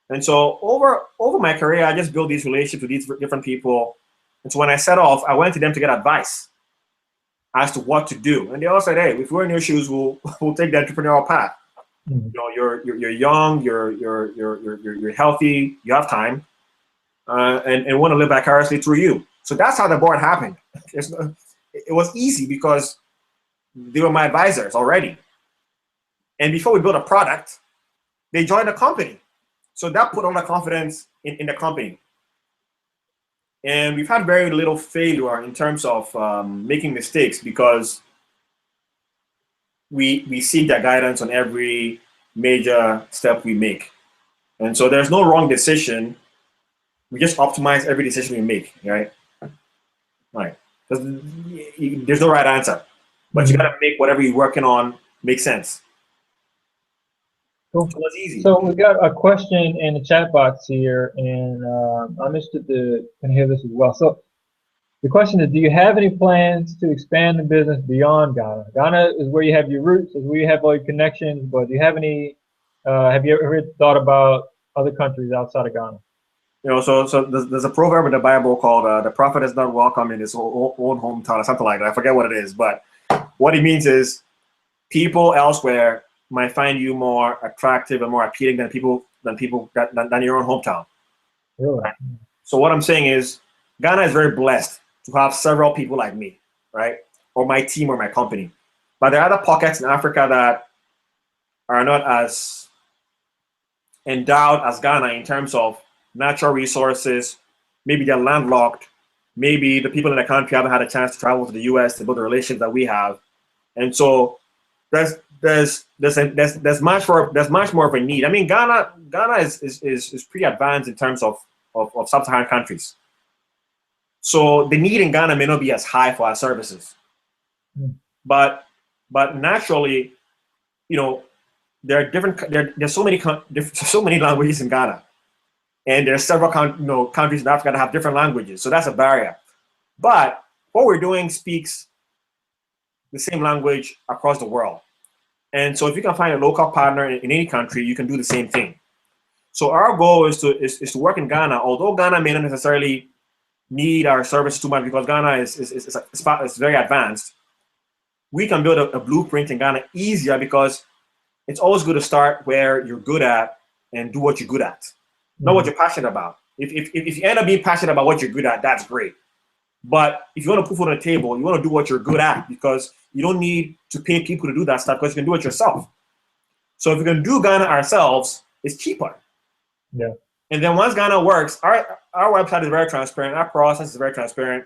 And so over my career, I just built these relationships with these different people. And so when I set off, I went to them to get advice as to what to do. And they all said, hey, if we're in your shoes, we'll take the entrepreneurial path. You know, you're young, you're healthy, you have time, and want to live vicariously through you. So that's how the board happened. It was easy because they were my advisors already. And before we built a product, they joined the company. So that put all the confidence in the company. And we've had very little failure in terms of making mistakes because we seek their guidance on every major step we make. And so there's no wrong decision. We just optimize every decision we make, right? Right. There's no right answer. But you gotta make whatever you're working on make sense. Cool. So it's easy. So we got a question in the chat box here, and I'm interested to hear this as well. So the question is, do you have any plans to expand the business beyond Ghana? Ghana is where you have your roots, is where you have all your connections, but do you have any, have you ever thought about other countries outside of Ghana? You know, so there's a proverb in the Bible called the prophet is not welcome in his own hometown or something like that. I forget what it is, but what it means is people elsewhere might find you more attractive and more appealing than than your own hometown. Really? Right? So what I'm saying is Ghana is very blessed to have several people like me, right? Or my team or my company. But there are other pockets in Africa that are not as endowed as Ghana in terms of natural resources. Maybe they're landlocked. Maybe the people in the country haven't had a chance to travel to the US to build the relations that we have. And so there's much more of a need. I mean, Ghana is pretty advanced in terms of sub-Saharan countries. So the need in Ghana may not be as high for our services, but naturally, you know, there's so many languages in Ghana, and there's several countries in Africa that have different languages. So that's a barrier. But what we're doing speaks the same language across the world. And so if you can find a local partner in any country, you can do the same thing. So our goal is to work in Ghana, although Ghana may not necessarily need our service too much because Ghana is very advanced. We can build a blueprint in Ghana easier because it's always good to start where you're good at and do what you're good at, not what you're passionate about. If you end up being passionate about what you're good at, that's great. But if you want to put food on the table, you want to do what you're good at because you don't need to pay people to do that stuff because you can do it yourself. So if we can do Ghana ourselves, it's cheaper. Yeah. And then once Ghana works, our website is very transparent. Our process is very transparent.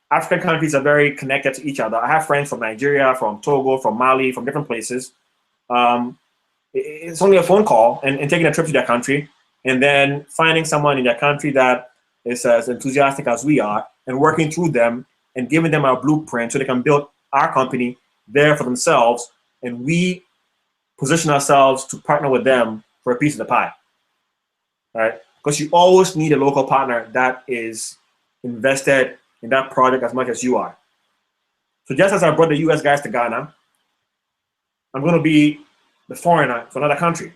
African countries are very connected to each other. I have friends from Nigeria, from Togo, from Mali, from different places. It's only a phone call and taking a trip to their country and then finding someone in their country that is as enthusiastic as we are and working through them and giving them our blueprint so they can build our company there for themselves. And we position ourselves to partner with them for a piece of the pie. All right? Because you always need a local partner that is invested in that project as much as you are. So just as I brought the US guys to Ghana, I'm going to be the foreigner for another country.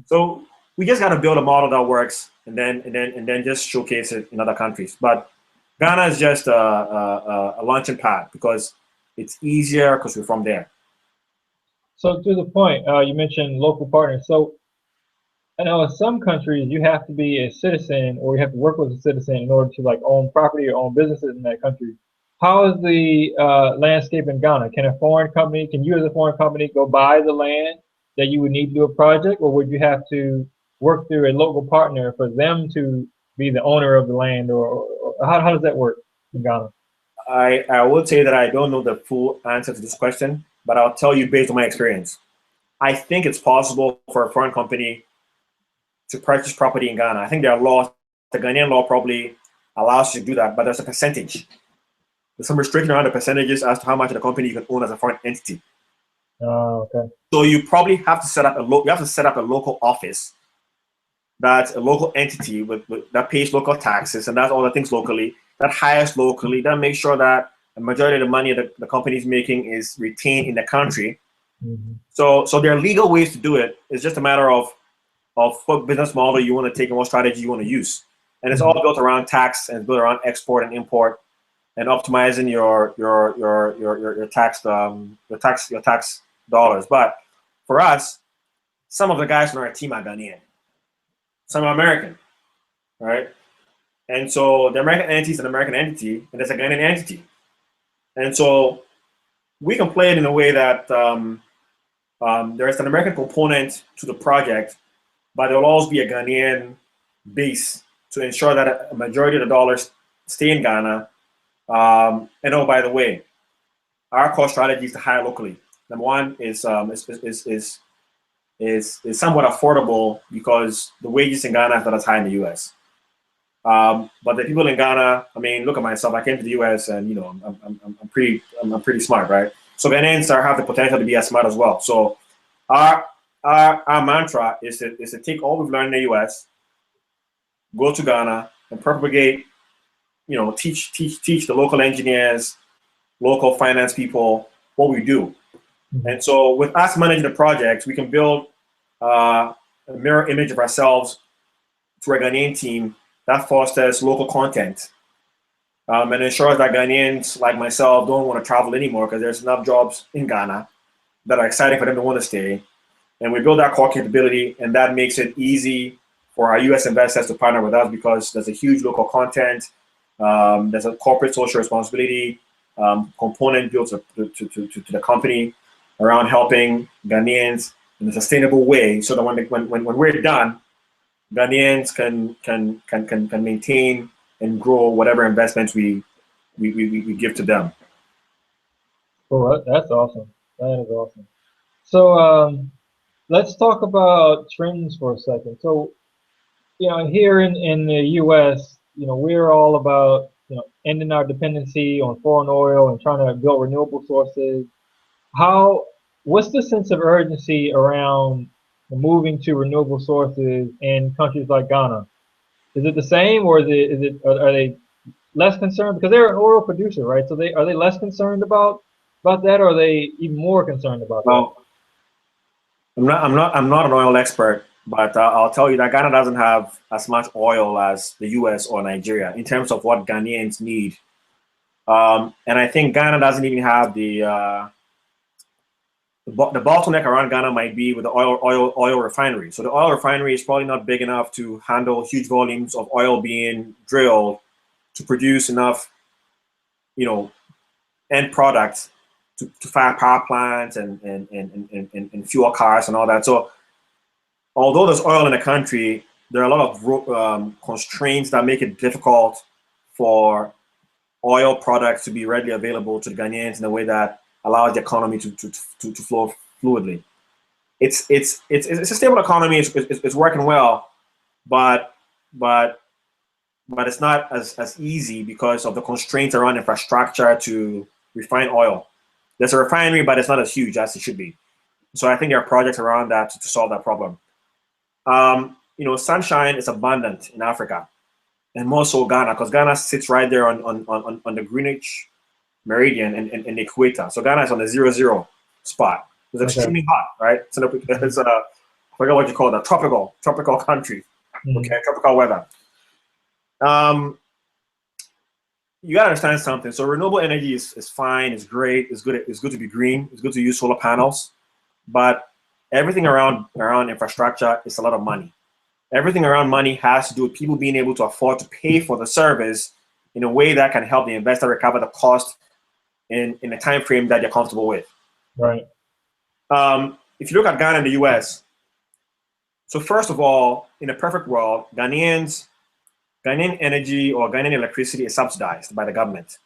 So we just got to build a model that works and then just showcase it in other countries. But Ghana is just a launching pad because it's easier because we're from there. So to the point, you mentioned local partners. So I know in some countries you have to be a citizen or you have to work with a citizen in order to like own property or own businesses in that country. How is the landscape in Ghana? Can you as a foreign company go buy the land that you would need to do a project, or would you have to work through a local partner for them to be the owner of the land, or how does that work in Ghana? I would say that I don't know the full answer to this question, but I'll tell you based on my experience. I think it's possible for a foreign company to purchase property in Ghana. I think there are laws, the Ghanaian law probably allows you to do that, but there's a percentage. There's some restriction around the percentages as to how much of the company you can own as a foreign entity. Oh, okay. So you probably have to set up a local office that's a local entity that pays local taxes and does all the things locally, that hires locally, that makes sure that the majority of the money that the company is making is retained in the country. Mm-hmm. So there are legal ways to do it. It's just a matter of what business model you want to take and what strategy you want to use. And it's all built around tax and built around export and import and optimizing your tax dollars. But for us, some of the guys on our team are Ghanaian, some are American, right? And so the American entity is an American entity, and it's a Ghanaian entity. And so we can play it in a way that there is an American component to the project, but there will always be a Ghanaian base to ensure that a majority of the dollars stay in Ghana. And oh, by the way, our core strategy is to hire locally. Number one is somewhat affordable because the wages in Ghana are not as high in the U.S. But the people in Ghana, I mean, look at myself. I came to the U.S. and I'm pretty smart, right? So Ghanaians have the potential to be as smart as well. So our mantra is to take all we've learned in the U.S., go to Ghana and propagate, teach the local engineers, local finance people what we do. Mm-hmm. And so with us managing the projects, we can build a mirror image of ourselves to our Ghanaian team that fosters local content and ensures that Ghanaians like myself don't want to travel anymore because there's enough jobs in Ghana that are exciting for them to want to stay. And we build that core capability, and that makes it easy for our U.S. investors to partner with us because there's a huge local content, there's a corporate social responsibility component built to the company around helping Ghanaians in a sustainable way, so that when we're done, Ghanaians can maintain and grow whatever investments we give to them. Oh, that's awesome. That is awesome. So let's talk about trends for a second. So, here in the U.S., we're all about, ending our dependency on foreign oil and trying to build renewable sources. What's the sense of urgency around moving to renewable sources in countries like Ghana? Is it the same, or are they less concerned because they're an oil producer, right? So are they less concerned about that, or are they even more concerned about that? I'm not an oil expert, but I'll tell you that Ghana doesn't have as much oil as the U.S. or Nigeria in terms of what Ghanaians need. And I think Ghana doesn't even have the bottleneck around Ghana might be with the oil refinery. So the oil refinery is probably not big enough to handle huge volumes of oil being drilled to produce enough, end products to fire power plants and fuel cars and all that. So although there's oil in the country, there are a lot of constraints that make it difficult for oil products to be readily available to the Ghanaians in a way that allows the economy to flow fluidly. It's a stable economy. It's working well, but it's not as easy because of the constraints around infrastructure to refine oil. There's a refinery, but it's not as huge as it should be. So I think there are projects around that to solve that problem. Sunshine is abundant in Africa, and more so Ghana, because Ghana sits right there on the Greenwich meridian and the equator. So Ghana is on the 0-0 spot. It's extremely hot, right? It's I forget what you call that, tropical country. Mm-hmm. Okay, tropical weather. You gotta understand something. So renewable energy is fine, it's great, it's good to be green, it's good to use solar panels, but everything around infrastructure is a lot of money. Everything around money has to do with people being able to afford to pay for the service in a way that can help the investor recover the cost in a time frame that you're comfortable with. Right. If you look at Ghana and the US, so first of all, in a perfect world, Ghanaian energy or Ghanaian electricity is subsidized by the government.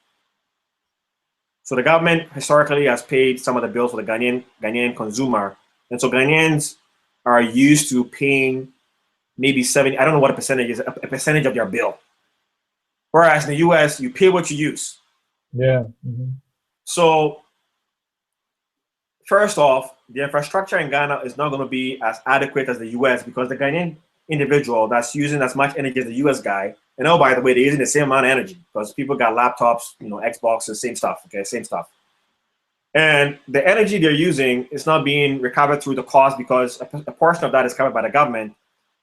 So the government historically has paid some of the bills for the Ghanaian consumer. And so Ghanaians are used to paying maybe 70, I don't know what a percentage is, a percentage of their bill. Whereas in the US, you pay what you use. Yeah. Mm-hmm. So first off, the infrastructure in Ghana is not going to be as adequate as the US because the Ghanaian individual that's using as much energy as the US guy, and oh, by the way, they're using the same amount of energy because people got laptops, Xboxes, same stuff, okay, same stuff. And the energy they're using is not being recovered through the cost because a portion of that is covered by the government,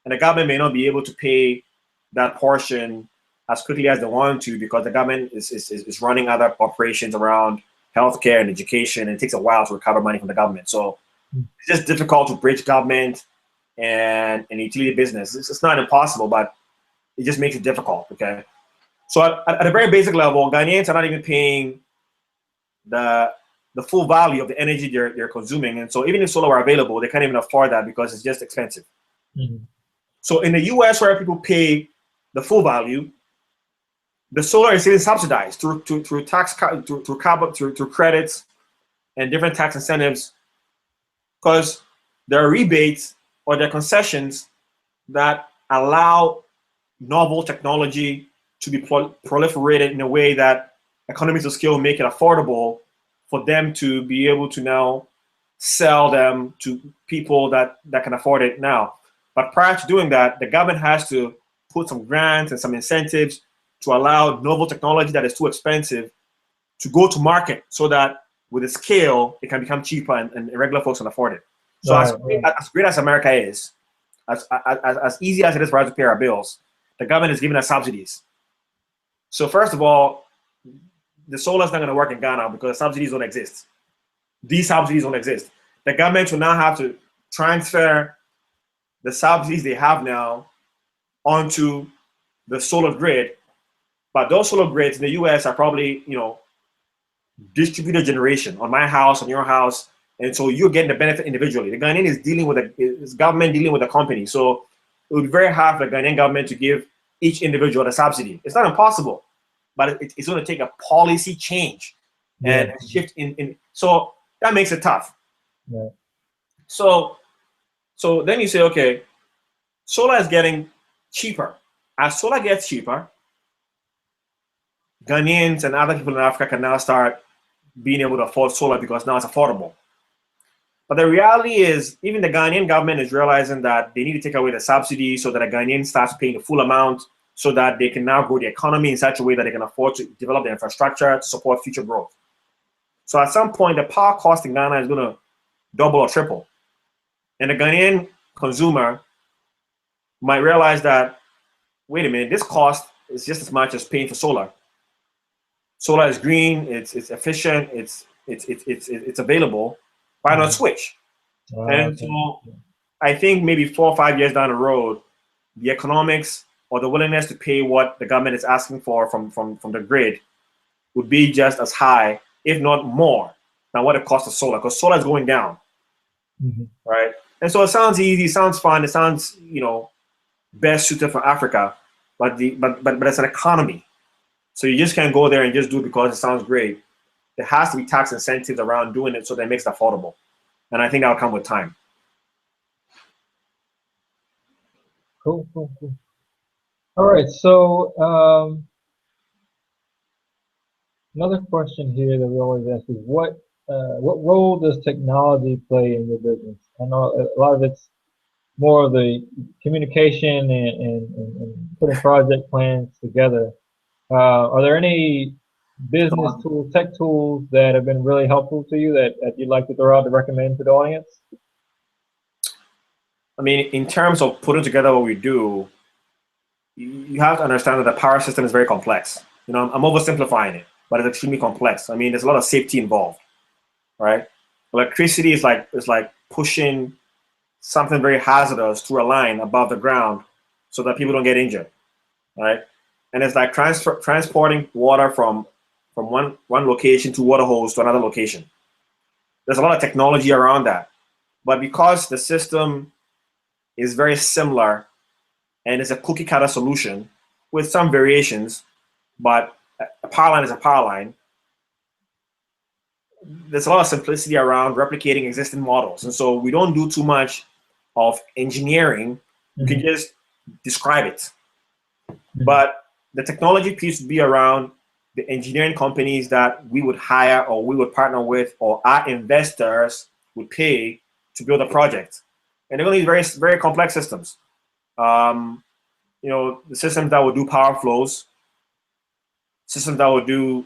and the government may not be able to pay that portion as quickly as they want to because the government is running other operations around healthcare and education, and it takes a while to recover money from the government. So it's just difficult to bridge government and utility business. It's not impossible, but it just makes it difficult, okay? So at a very basic level, Ghanaians are not even paying the full value of the energy they're consuming. And so even if solar were available, they can't even afford that because it's just expensive. Mm-hmm. So in the US, where people pay the full value, the solar is even subsidized through tax through credits and different tax incentives, because there are rebates or there are concessions that allow novel technology to be proliferated in a way that economies of scale make it affordable for them to be able to now sell them to people that can afford it now. But prior to doing that, the government has to put some grants and some incentives to allow novel technology that is too expensive to go to market so that with the scale, it can become cheaper and regular folks can afford it. So as great as America is, as easy as it is for us to pay our bills, the government is giving us subsidies. So first of all, the solar is not going to work in Ghana because subsidies don't exist. These subsidies don't exist. The government will now have to transfer the subsidies they have now onto the solar grid. But those solar grids in the US are probably, distributed generation on my house, on your house. And so you're getting the benefit individually. The Ghanaian is dealing with is government dealing with a company. So it would be very hard for the Ghanaian government to give each individual a subsidy. It's not impossible, but it's going to take a policy change and a shift in. So that makes it tough. Yeah. So then you say, okay, solar is getting cheaper. As solar gets cheaper, Ghanaians and other people in Africa can now start being able to afford solar because now it's affordable. But the reality is, even the Ghanaian government is realizing that they need to take away the subsidy so that a Ghanaian starts paying the full amount so that they can now grow the economy in such a way that they can afford to develop the infrastructure to support future growth. So at some point, the power cost in Ghana is going to double or triple. And the Ghanaian consumer might realize that, wait a minute, this cost is just as much as paying for solar. Solar is green, it's efficient, it's available. Why not switch? And so I think maybe 4 or 5 years down the road, the economics or the willingness to pay what the government is asking for from the grid would be just as high, if not more, than what it costs of solar, because solar is going down, right? And so it sounds easy, it sounds fun, it sounds best suited for Africa, but it's an economy. So you just can't go there and just do it because it sounds great. There has to be tax incentives around doing it so that it makes it affordable. And I think that'll come with time. Cool. All right, so another question here that we always ask is what role does technology play in your business? I know a lot of it's more of the communication and putting project plans together. Are there any business tools, tech tools that have been really helpful to you that you'd like to throw out to recommend to the audience? I mean, in terms of putting together what we do, you have to understand that the power system is very complex. I'm oversimplifying it, but it's extremely complex. I mean, there's a lot of safety involved, right? Electricity is like pushing something very hazardous through a line above the ground so that people don't get injured, right? And it's like transporting water from one location to water hose to another location. There's a lot of technology around that. But because the system is very similar and it's a cookie cutter solution with some variations, but a power line is a power line, there's a lot of simplicity around replicating existing models. And so we don't do too much of engineering. You can just describe it. But the technology piece would be around the engineering companies that we would hire or we would partner with or our investors would pay to build a project. And they're going to be very, very complex systems. The systems that will do power flows, systems that will do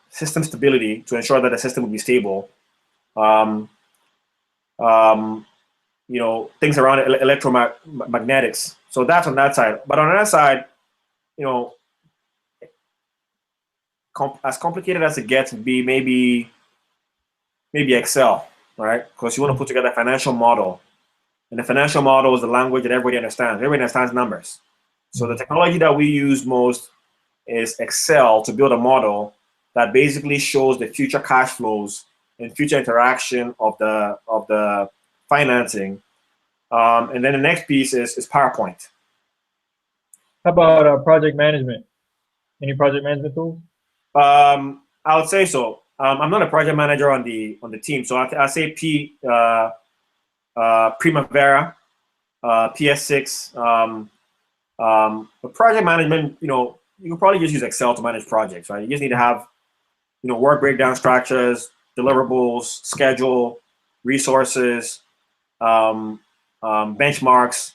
system stability to ensure that the system will be stable. Things around electromagnetics. So that's on that side. But on the other side, as complicated as it gets would be maybe Excel, right? Because you want to put together a financial model. And the financial model is the language that everybody understands. Everybody understands numbers. So the technology that we use most is Excel to build a model that basically shows the future cash flows and future interaction of the financing. And then the next piece is PowerPoint. How about project management? Any project management tools? I would say so. I'm not a project manager on the team, so I say Primavera, PS6. But project management, you can probably just use Excel to manage projects, right? You just need to have, work breakdown structures, deliverables, schedule, resources, benchmarks,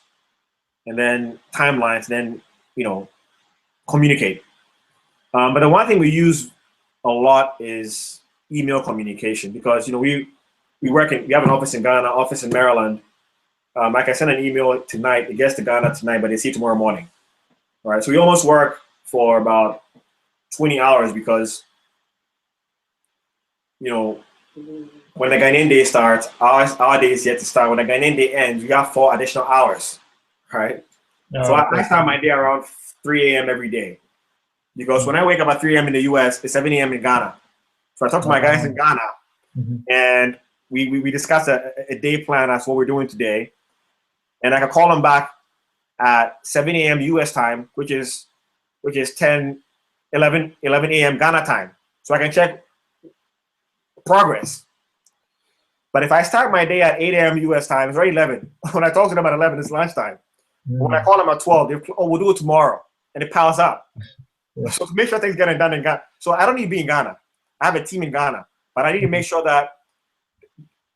and then timelines, then, communicate. But the one thing we use a lot is email communication because, we have an office in Ghana, office in Maryland. I can send an email tonight, it gets to Ghana tonight, but they see tomorrow morning. All right, so we almost work for about 20 hours because, when the Ghanaian day starts, our day is yet to start. When the Ghanaian day ends, we got 4 additional hours, right? So I start my day around 3 a.m. every day because when I wake up at 3 a.m. in the US, it's 7 a.m. in Ghana. So I talk to my guys in Ghana, and we discuss a day plan as what we're doing today. And I can call them back at 7 a.m. US time, which is 11 a.m. Ghana time. So I can check progress. But if I start my day at 8 a.m. US time, it's already 11. When I talk to them at 11, it's lunchtime. When I call them at 12, we'll do it tomorrow. And it piles up. Yeah. So to make sure things get done in Ghana. So I don't need to be in Ghana. I have a team in Ghana. But I need to make sure that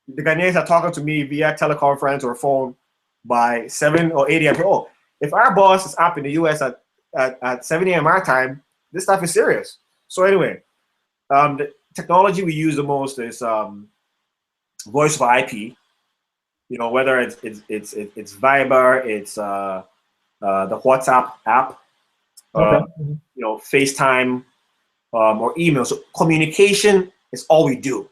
the Ghanaians are talking to me via teleconference or phone by 7 or 8 a.m. Oh, if our boss is up in the US at 7 a.m. our time, this stuff is serious. So anyway, the technology we use the most is voice over IP. Whether it's Viber, it's the WhatsApp app, FaceTime, or email. So communication is all we do.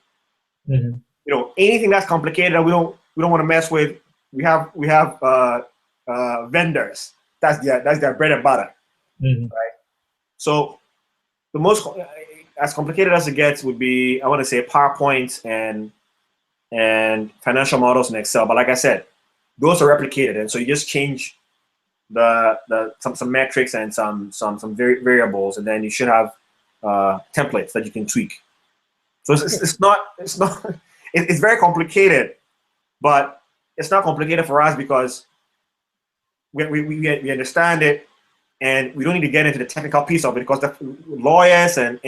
Anything that's complicated that we don't want to mess with, we have vendors. That's their bread and butter, right? So the most as complicated as it gets would be, I want to say, PowerPoint and financial models in Excel. But like I said, those are replicated, and so you just change some metrics and some variables, and then you should have templates that you can tweak. So it's very complicated, but it's not complicated for us because we understand it, and we don't need to get into the technical piece of it because the lawyers and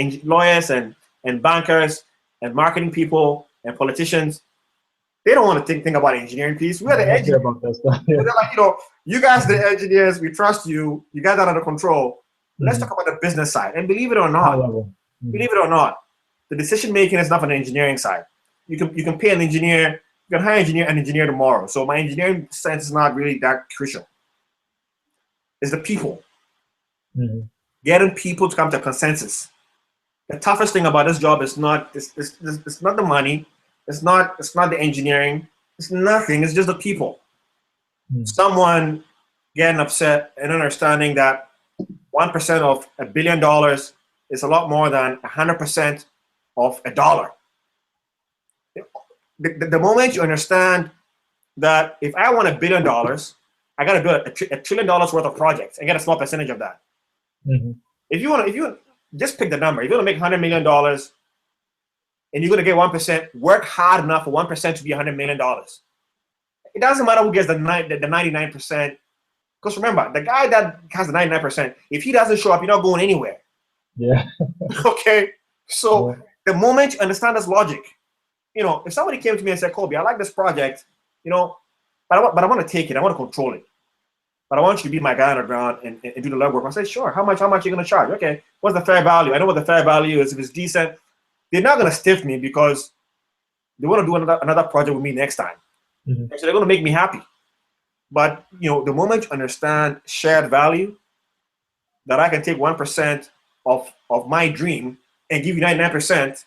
bankers and marketing people and politicians, they don't want to think about the engineering piece. We are the engineers. About that stuff. Yeah. They're like, you guys are the engineers. We trust you. You got that under control. Let's talk about the business side. And believe it or not, the decision making is not on the engineering side. You can pay an engineer. You can hire an engineer tomorrow. So my engineering sense is not really that crucial. It's the people. Getting people to come to a consensus. The toughest thing about this job is not it's not the money. It's not the engineering. It's nothing. It's just the people. Someone getting upset and understanding that 1% of $1 billion is a lot more than 100% of $1. The moment you understand that if I want $1 billion, I got to build $1 trillion worth of projects and get a small percentage of that. If you just pick the number, if you want to make $100 million and you're going to get 1%, work hard enough for 1% to be $100 million. It doesn't matter who gets the 99%. Because remember, the guy that has the 99%, if he doesn't show up, you're not going anywhere. Yeah. Okay. So the moment you understand this logic, if somebody came to me and said, Colby, I like this project, but I want to take it. I want to control it. But I want you to be my guy on the ground and do the legwork. I say, sure. How much are you going to charge? Okay. What's the fair value? I know what the fair value is. If it's decent, they're not going to stiff me because they want to do another project with me next time. Mm-hmm. So they're going to make me happy. But the moment you understand shared value, that I can take 1% of my dream and give you 99%,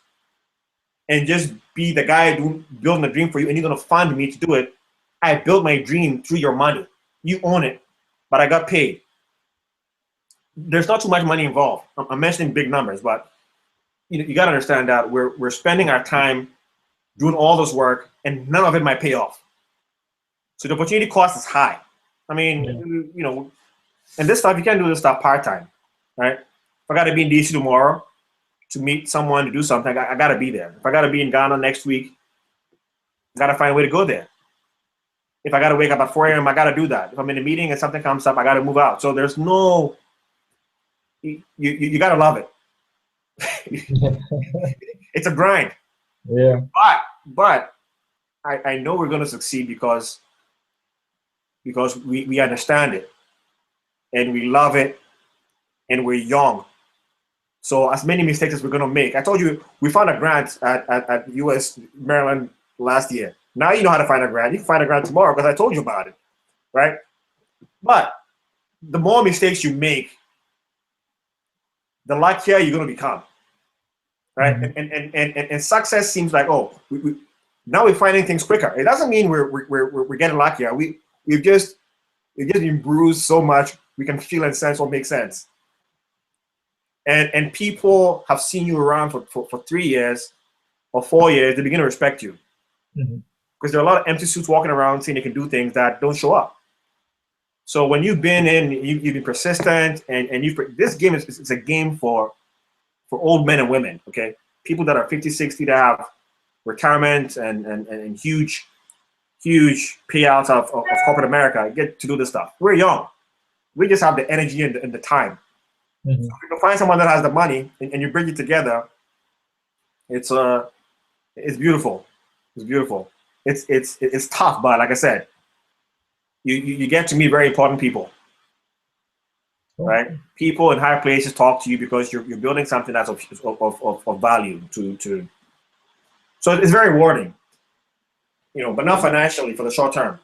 and just be the guy building the dream for you, and you're going to fund me to do it. I built my dream through your money. You own it, but I got paid. There's not too much money involved. I'm mentioning big numbers, but you got to understand that we're spending our time doing all this work, and none of it might pay off. So the opportunity cost is high. I mean, and this stuff, you can't do this stuff part-time, right? If I got to be in DC tomorrow to meet someone to do something, I got to be there. If I got to be in Ghana next week, I got to find a way to go there. If I got to wake up at 4 a.m., I got to do that. If I'm in a meeting and something comes up, I got to move out. So there's no, you got to love it. It's a grind. Yeah. But I know we're going to succeed because we understand it, and we love it, and we're young. So as many mistakes as we're going to make. I told you, we found a grant at US Maryland last year. Now you know how to find a grant. You can find a grant tomorrow because I told you about it, right? But the more mistakes you make, the luckier you're going to become, right? Mm-hmm. And success seems like, now we're finding things quicker. It doesn't mean we're getting luckier. We've just been bruised so much we can feel and sense what makes sense. And people have seen you around for 3 years or 4 years, they begin to respect you. Mm-hmm. Because there are a lot of empty suits walking around saying they can do things that don't show up. So when you've been in, you've been persistent, and this game is a game for old men and women, okay? People that are 50, 60 that have retirement and huge payouts of corporate America get to do this stuff. We're young. We just have the energy and the time. Mm-hmm. So if you can find someone that has the money and you bring it together, it's beautiful. It's beautiful. It's tough, but like I said, you get to meet very important people, right? People in higher places talk to you because you're building something that's of value to. So it's very rewarding, but not financially for the short term.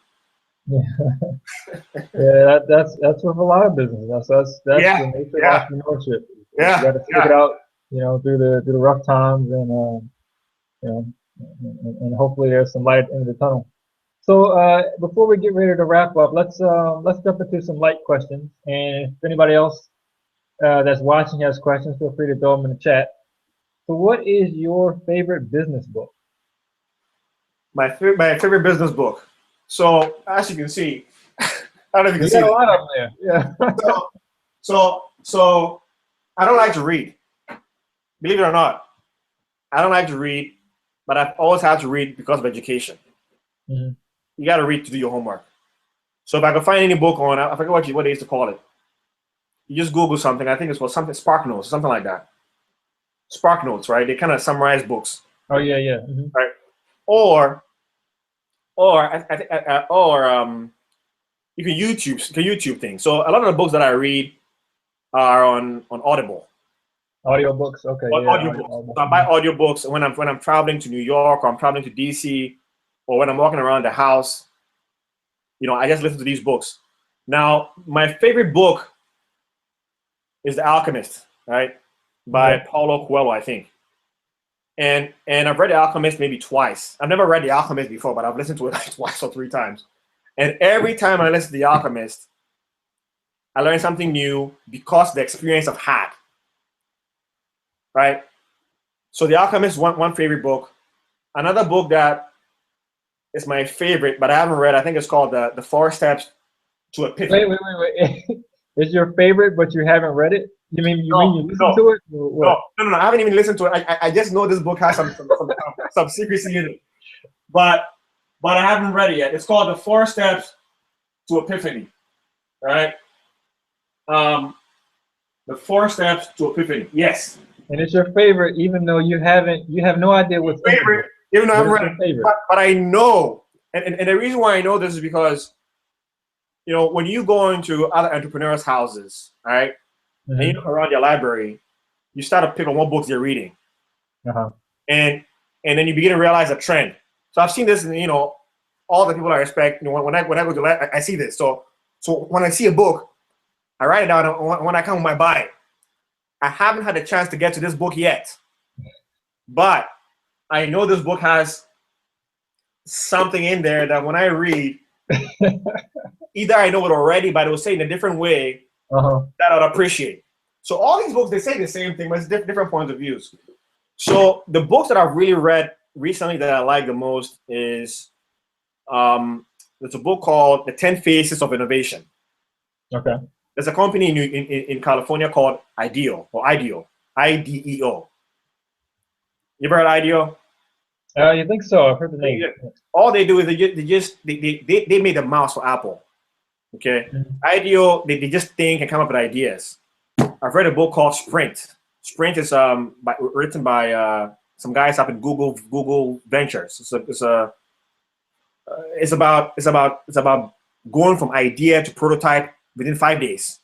Yeah, that's with a lot of business. That's the nature of entrepreneurship. Yeah, you got to stick it out, through the rough times, and and hopefully there's some light at the end of the tunnel. So before we get ready to wrap up, let's jump into some light questions. And if anybody else that's watching has questions, feel free to throw them in the chat. So, what is your favorite business book? My favorite business book. So as you can see, I don't know if you can see. Got a lot of them there. Yeah. So I don't like to read. Believe it or not, I don't like to read, but I've always had to read because of education. Mm-hmm. You got to read to do your homework. So if I can find any book on, I forget what they used to call it. You just Google something. I think it's called something Spark Notes, something like that. Spark Notes, right? They kind of summarize books. Oh yeah. Mm-hmm. Right. Or you can YouTube things. So a lot of the books that I read are on Audible. Audiobooks, okay. Audiobooks. So I buy audiobooks when I'm traveling to New York, or I'm traveling to DC, or when I'm walking around the house. I just listen to these books. Now, my favorite book is The Alchemist, right? By Paulo Coelho, I think. And I've read The Alchemist maybe twice. I've never read The Alchemist before, but I've listened to it like twice or 3 times. And every time I listen to The Alchemist, I learn something new because of the experience I've had. Right? So The Alchemist is one favorite book. Another book that is my favorite, but I haven't read, I think it's called The 4 Steps to Epiphany. Wait. It's your favorite, but you haven't read it? You mean you listen to it? No, I haven't even listened to it. I just know this book has some secrecy in it. But I haven't read it yet. It's called The 4 Steps to Epiphany. Right? The 4 Steps to Epiphany. Yes. And it's your favorite, even though you have no idea what's favorite, even though I haven't read it. But I know And the reason why I know this is because, you know, when you go into other entrepreneurs' houses, all right, and you look around your library, you start to pick on what books they're reading, and then you begin to realize a trend. So I've seen this, in, you know, all the people I respect. You know, when I go to, I see this. So when I see a book, I write it down. And when I come home, I buy it. I haven't had a chance to get to this book yet, but I know this book has something in there that when I read, either I know it already, but it will say in a different way that I'd appreciate. So all these books, they say the same thing, but it's different points of views. So the books that I've really read recently that I like the most is there's a book called The 10 Phases of Innovation. Okay. There's a company in California called Ideal, IDEO. You ever heard of IDEO? You think so? I've heard the name. All they do is they made a mouse for Apple. Okay. IDEO, they just think and come up with ideas. I've read a book called Sprint. Sprint is written by some guys up in Google Ventures. It's about going from idea to prototype within 5 days.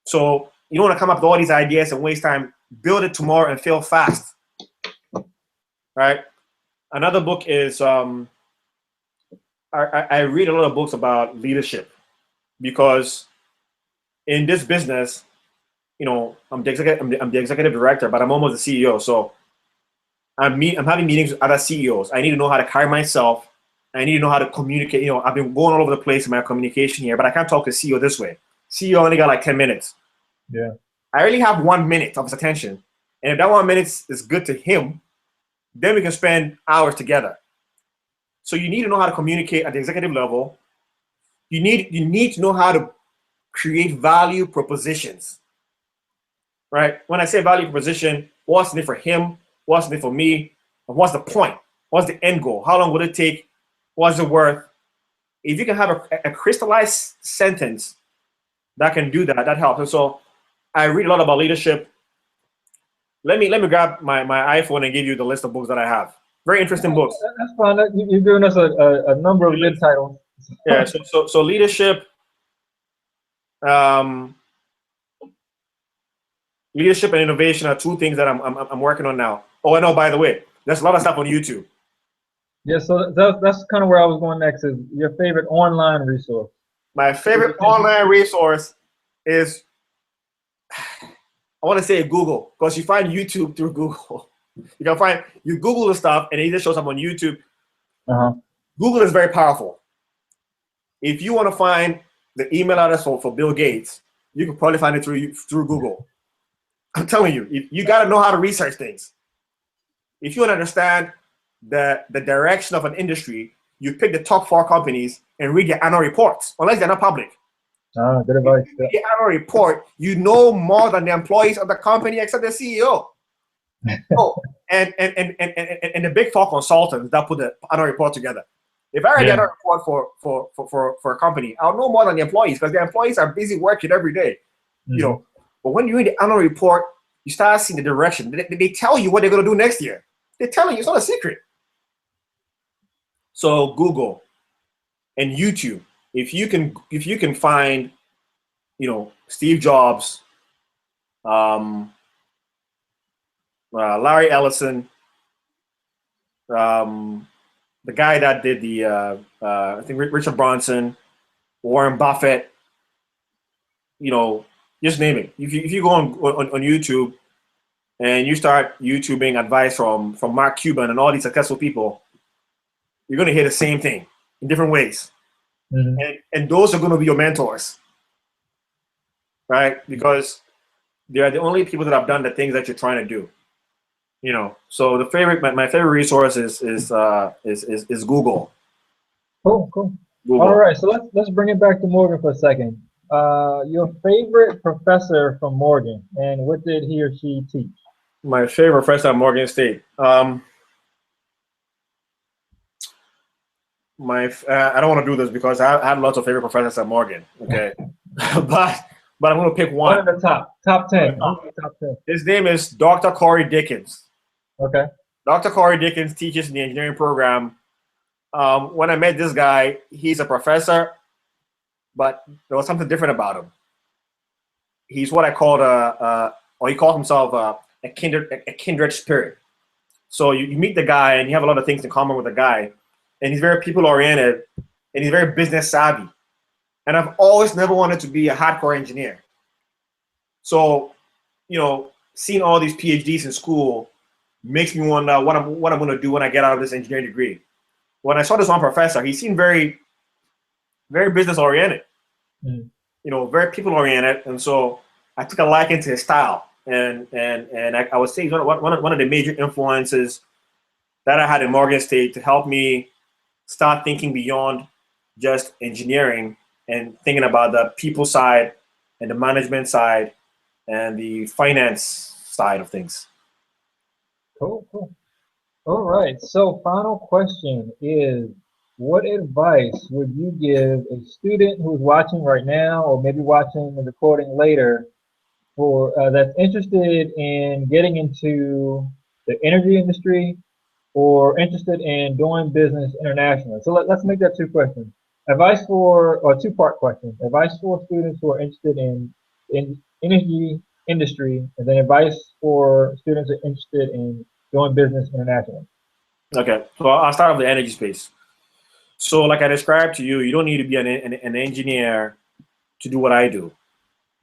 So you don't want to come up with all these ideas and waste time. Build it tomorrow and fail fast. Right. Another book is I read a lot of books about leadership, because in this business, you know, I'm the executive director, but I'm almost the CEO. So I'm having meetings with other CEOs. I need to know how to carry myself. I need to know how to communicate. You know, I've been going all over the place in my communication here, but I can't talk to CEO this way. CEO only got like 10 minutes. Yeah. I really have 1 minute of his attention. And if that 1 minute is good to him, then we can spend hours together. So you need to know how to communicate at the executive level. You need to know how to create value propositions. Right? When I say value proposition, what's in it for him? What's in it for me? And what's the point? What's the end goal? How long would it take? What's it worth? If you can have a crystallized sentence that can do that, that helps. And so I read a lot about leadership. Let me grab my iPhone and give you the list of books that I have. Very interesting books. That's fine. You've given us a number of good titles. Yeah. So leadership. Leadership and innovation are two things that I'm working on now. Oh, I know. By the way, there's a lot of stuff on YouTube. Yeah, so that's kind of where I was going next. Is your favorite online resource? My favorite online resource is, I want to say Google, because you find YouTube through Google. You Google the stuff and it either shows up on YouTube. Google is very powerful. If you want to find the email address for Bill Gates, you can probably find it through Google. I'm telling you, you got to know how to research things. If you want to understand the direction of an industry, you pick the top 4 companies and read their annual reports, unless they're not public. Good advice. If you read the annual report, you know more than the employees of the company except the CEO. And the big 4 consultants that put the annual report together. If I read the annual report for a company, I'll know more than the employees, because the employees are busy working every day. You know. But when you read the annual report, you start seeing the direction. They tell you what they're going to do next year. They're telling you. It's not a secret. So Google and YouTube. If you can find, you know, Steve Jobs, Larry Ellison, the guy that did I think Richard Branson, Warren Buffett, you know, just name it. If you go on YouTube and you start YouTubing advice from Mark Cuban and all these successful people, you're going to hear the same thing in different ways. And those are going to be your mentors, right? Because they are the only people that have done the things that you're trying to do. You know, so my favorite resource is Google. Cool. Google. All right, so let's bring it back to Morgan for a second. Your favorite professor from Morgan, and what did he or she teach? My favorite professor at Morgan State. I don't want to do this because I had lots of favorite professors at Morgan. Okay, but I'm going to pick one. One of the top 10. Top 10. His name is Dr. Corey Dickens. Okay. Dr. Corey Dickens teaches in the engineering program when I met this guy, he's a professor, but there was something different about him. He's what I called or he called himself a kindred spirit. So you meet the guy and you have a lot of things in common with the guy, and he's very people oriented and he's very business savvy. And I've always never wanted to be a hardcore engineer. So, seeing all these PhDs in school makes me wonder what I'm going to do when I get out of this engineering degree. When I saw this one professor, he seemed very, very business oriented, very people oriented, and so I took a liking to his style. And I would say one of the major influences that I had in Morgan State to help me start thinking beyond just engineering and thinking about the people side and the management side and the finance side of things. Cool. All right. So final question is, what advice would you give a student who's watching right now or maybe watching the recording later for that's interested in getting into the energy industry or interested in doing business internationally? So let's make that two questions. Advice for, or two-part question. Advice for students who are interested in energy industry, and then advice for students who are interested in doing business internationally. Okay, so I'll start with the energy space. So like I described to you, you don't need to be an engineer to do what I do.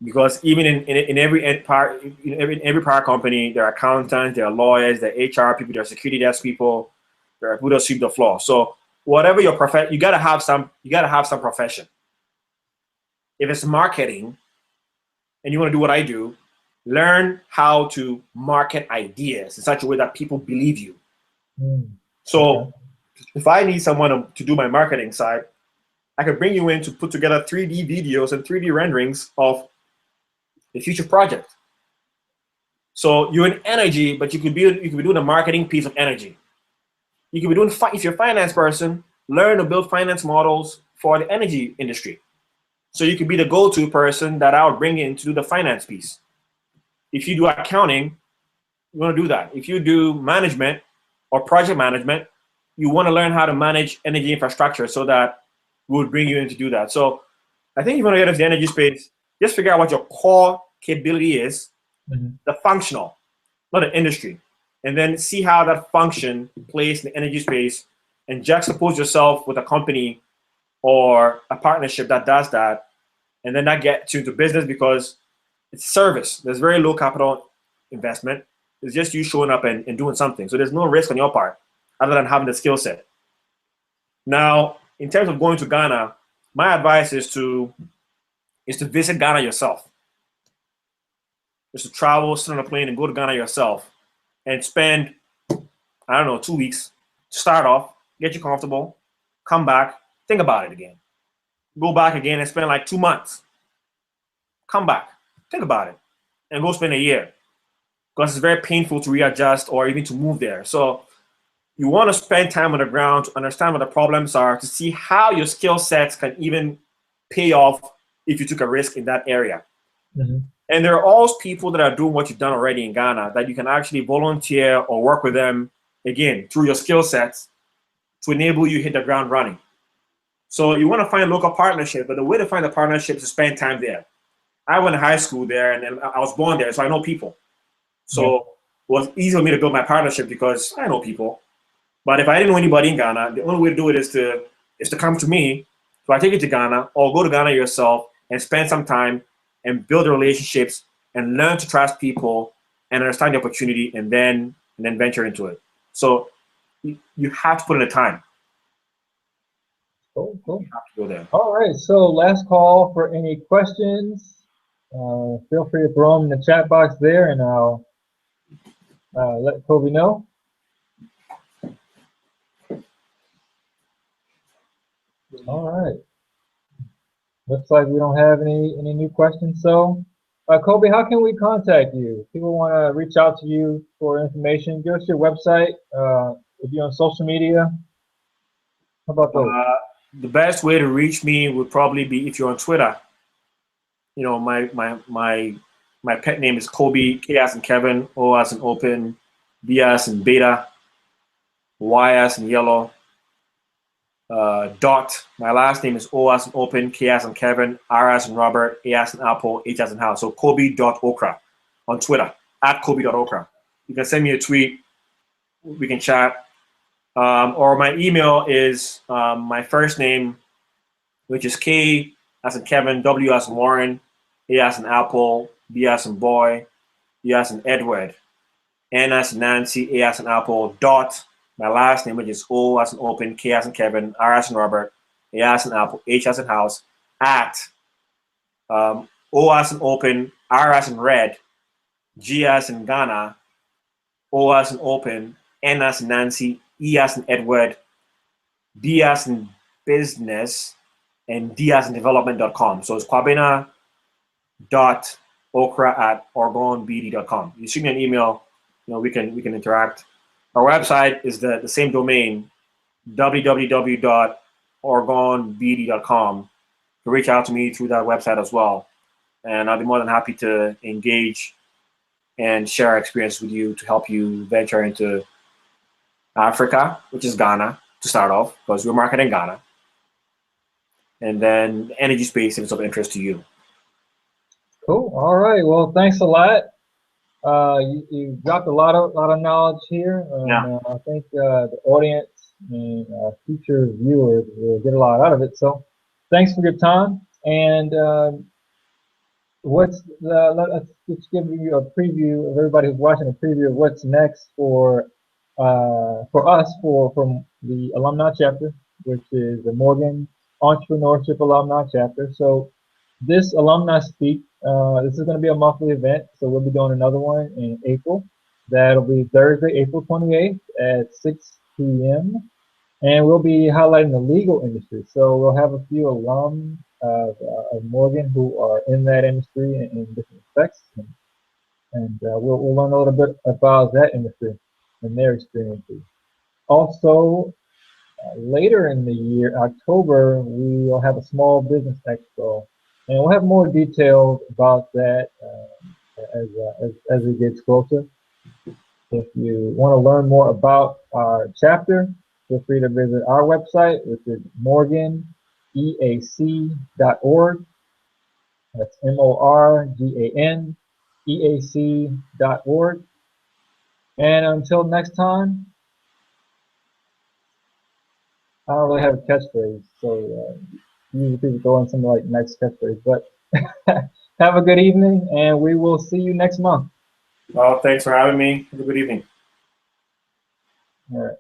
Because even in every power company, there are accountants, there are lawyers, there are HR people, there are security desk people, there are people that sweep the floor. So whatever your profession, you gotta have some profession. If it's marketing and you want to do what I do, learn how to market ideas in such a way that people believe you. So if I need someone to do my marketing side, I can bring you in to put together 3D videos and 3D renderings of the future project. So you're in energy, but you could be doing the marketing piece of energy. You could be doing, if you're a finance person, learn to build finance models for the energy industry. So you could be the go-to person that I would bring in to do the finance piece. If you do accounting, you want to do that. If you do management or project management, you want to learn how to manage energy infrastructure so that we would bring you in to do that. So I think if you want to get into the energy space, just figure out what your core capability is, the functional, not the industry, and then see how that function plays in the energy space and juxtapose yourself with a company or a partnership that does that, and then that gets you into business because it's service. There's very low capital investment. It's just you showing up and doing something. So there's no risk on your part other than having the skill set. Now, in terms of going to Ghana, my advice is to visit Ghana yourself. Is to travel, sit on a plane, and go to Ghana yourself and spend, 2 weeks, start off, get you comfortable, come back, think about it again. Go back again and spend like 2 months. Come back, think about it, and go spend a year. Because it's very painful to readjust or even to move there. So you want to spend time on the ground to understand what the problems are, to see how your skill sets can even pay off if you took a risk in that area. And there are always people that are doing what you've done already in Ghana that you can actually volunteer or work with them, again, through your skill sets to enable you to hit the ground running. So you want to find local partnerships, but the way to find the partnership is to spend time there. I went to high school there, and I was born there, so I know people. So it was easy for me to build my partnership because I know people. But if I didn't know anybody in Ghana, the only way to do it is to come to me. So I take you to Ghana, or go to Ghana yourself and spend some time and build relationships and learn to trust people and understand the opportunity and then venture into it. So you have to put in the time. Cool. You have to go there. All right, so last call for any questions. Feel free to throw them in the chat box there, and I'll let Kobe know. All right. Looks like we don't have any new questions. So, Kobe, how can we contact you? People want to reach out to you for information. Give us your website. If you're on social media, how about those? The best way to reach me would probably be if you're on Twitter. My pet name is Kobe, K as in Kevin, O as in open, B as in beta, Y as in yellow. dot. My last name is O as in open, K as in Kevin, R as in Robert, A as in Apple, H as in house. So Kobe.okra on Twitter, at Kobe.okra. You can send me a tweet. We can chat. Or my email is my first name, which is K as in Kevin, W as in Warren, A as in Apple, B as in boy, E as in Edward, N as in Nancy, A as in Apple, dot. My last name, which is O as in open, K as in Kevin, R as in Robert, A as in Apple, H as in house, at O as in open, R as in red, G as in Ghana, O as in open, N as in Nancy, E as in Edward, B as in business, and D as in development.com. So it's kwabena.okra@orgonbd.com. You shoot me an email, we can interact. Our website is the same domain, www.orgonbd.com. You can reach out to me through that website as well. And I'll be more than happy to engage and share our experience with you to help you venture into Africa, which is Ghana, to start off, because we're marketing Ghana. And then the energy space if it's of interest to you. Cool. All right. Well, thanks a lot. You dropped a lot of knowledge here, and I think the audience and future viewers will get a lot out of it. So, thanks for your time. And let's give you a preview of everybody who's watching, a preview of what's next for us from the alumni chapter, which is the Morgan Entrepreneurship Alumni Chapter. So this Alumni Speak, this is going to be a monthly event, so we'll be doing another one in April. That'll be Thursday, April 28th at 6 p.m. And we'll be highlighting the legal industry. So we'll have a few alum of Morgan who are in that industry in different respects. And we'll learn a little bit about that industry and their experiences. Also, later in the year, October, we will have a small business expo, and we'll have more details about that as it gets closer. If you want to learn more about our chapter, feel free to visit our website, which is morganeac.org. That's morganeac.org. And until next time, I don't really have a catchphrase, so usually people go on something like next catchphrase. But have a good evening, and we will see you next month. Well, thanks for having me. Have a good evening. All right.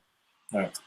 All right.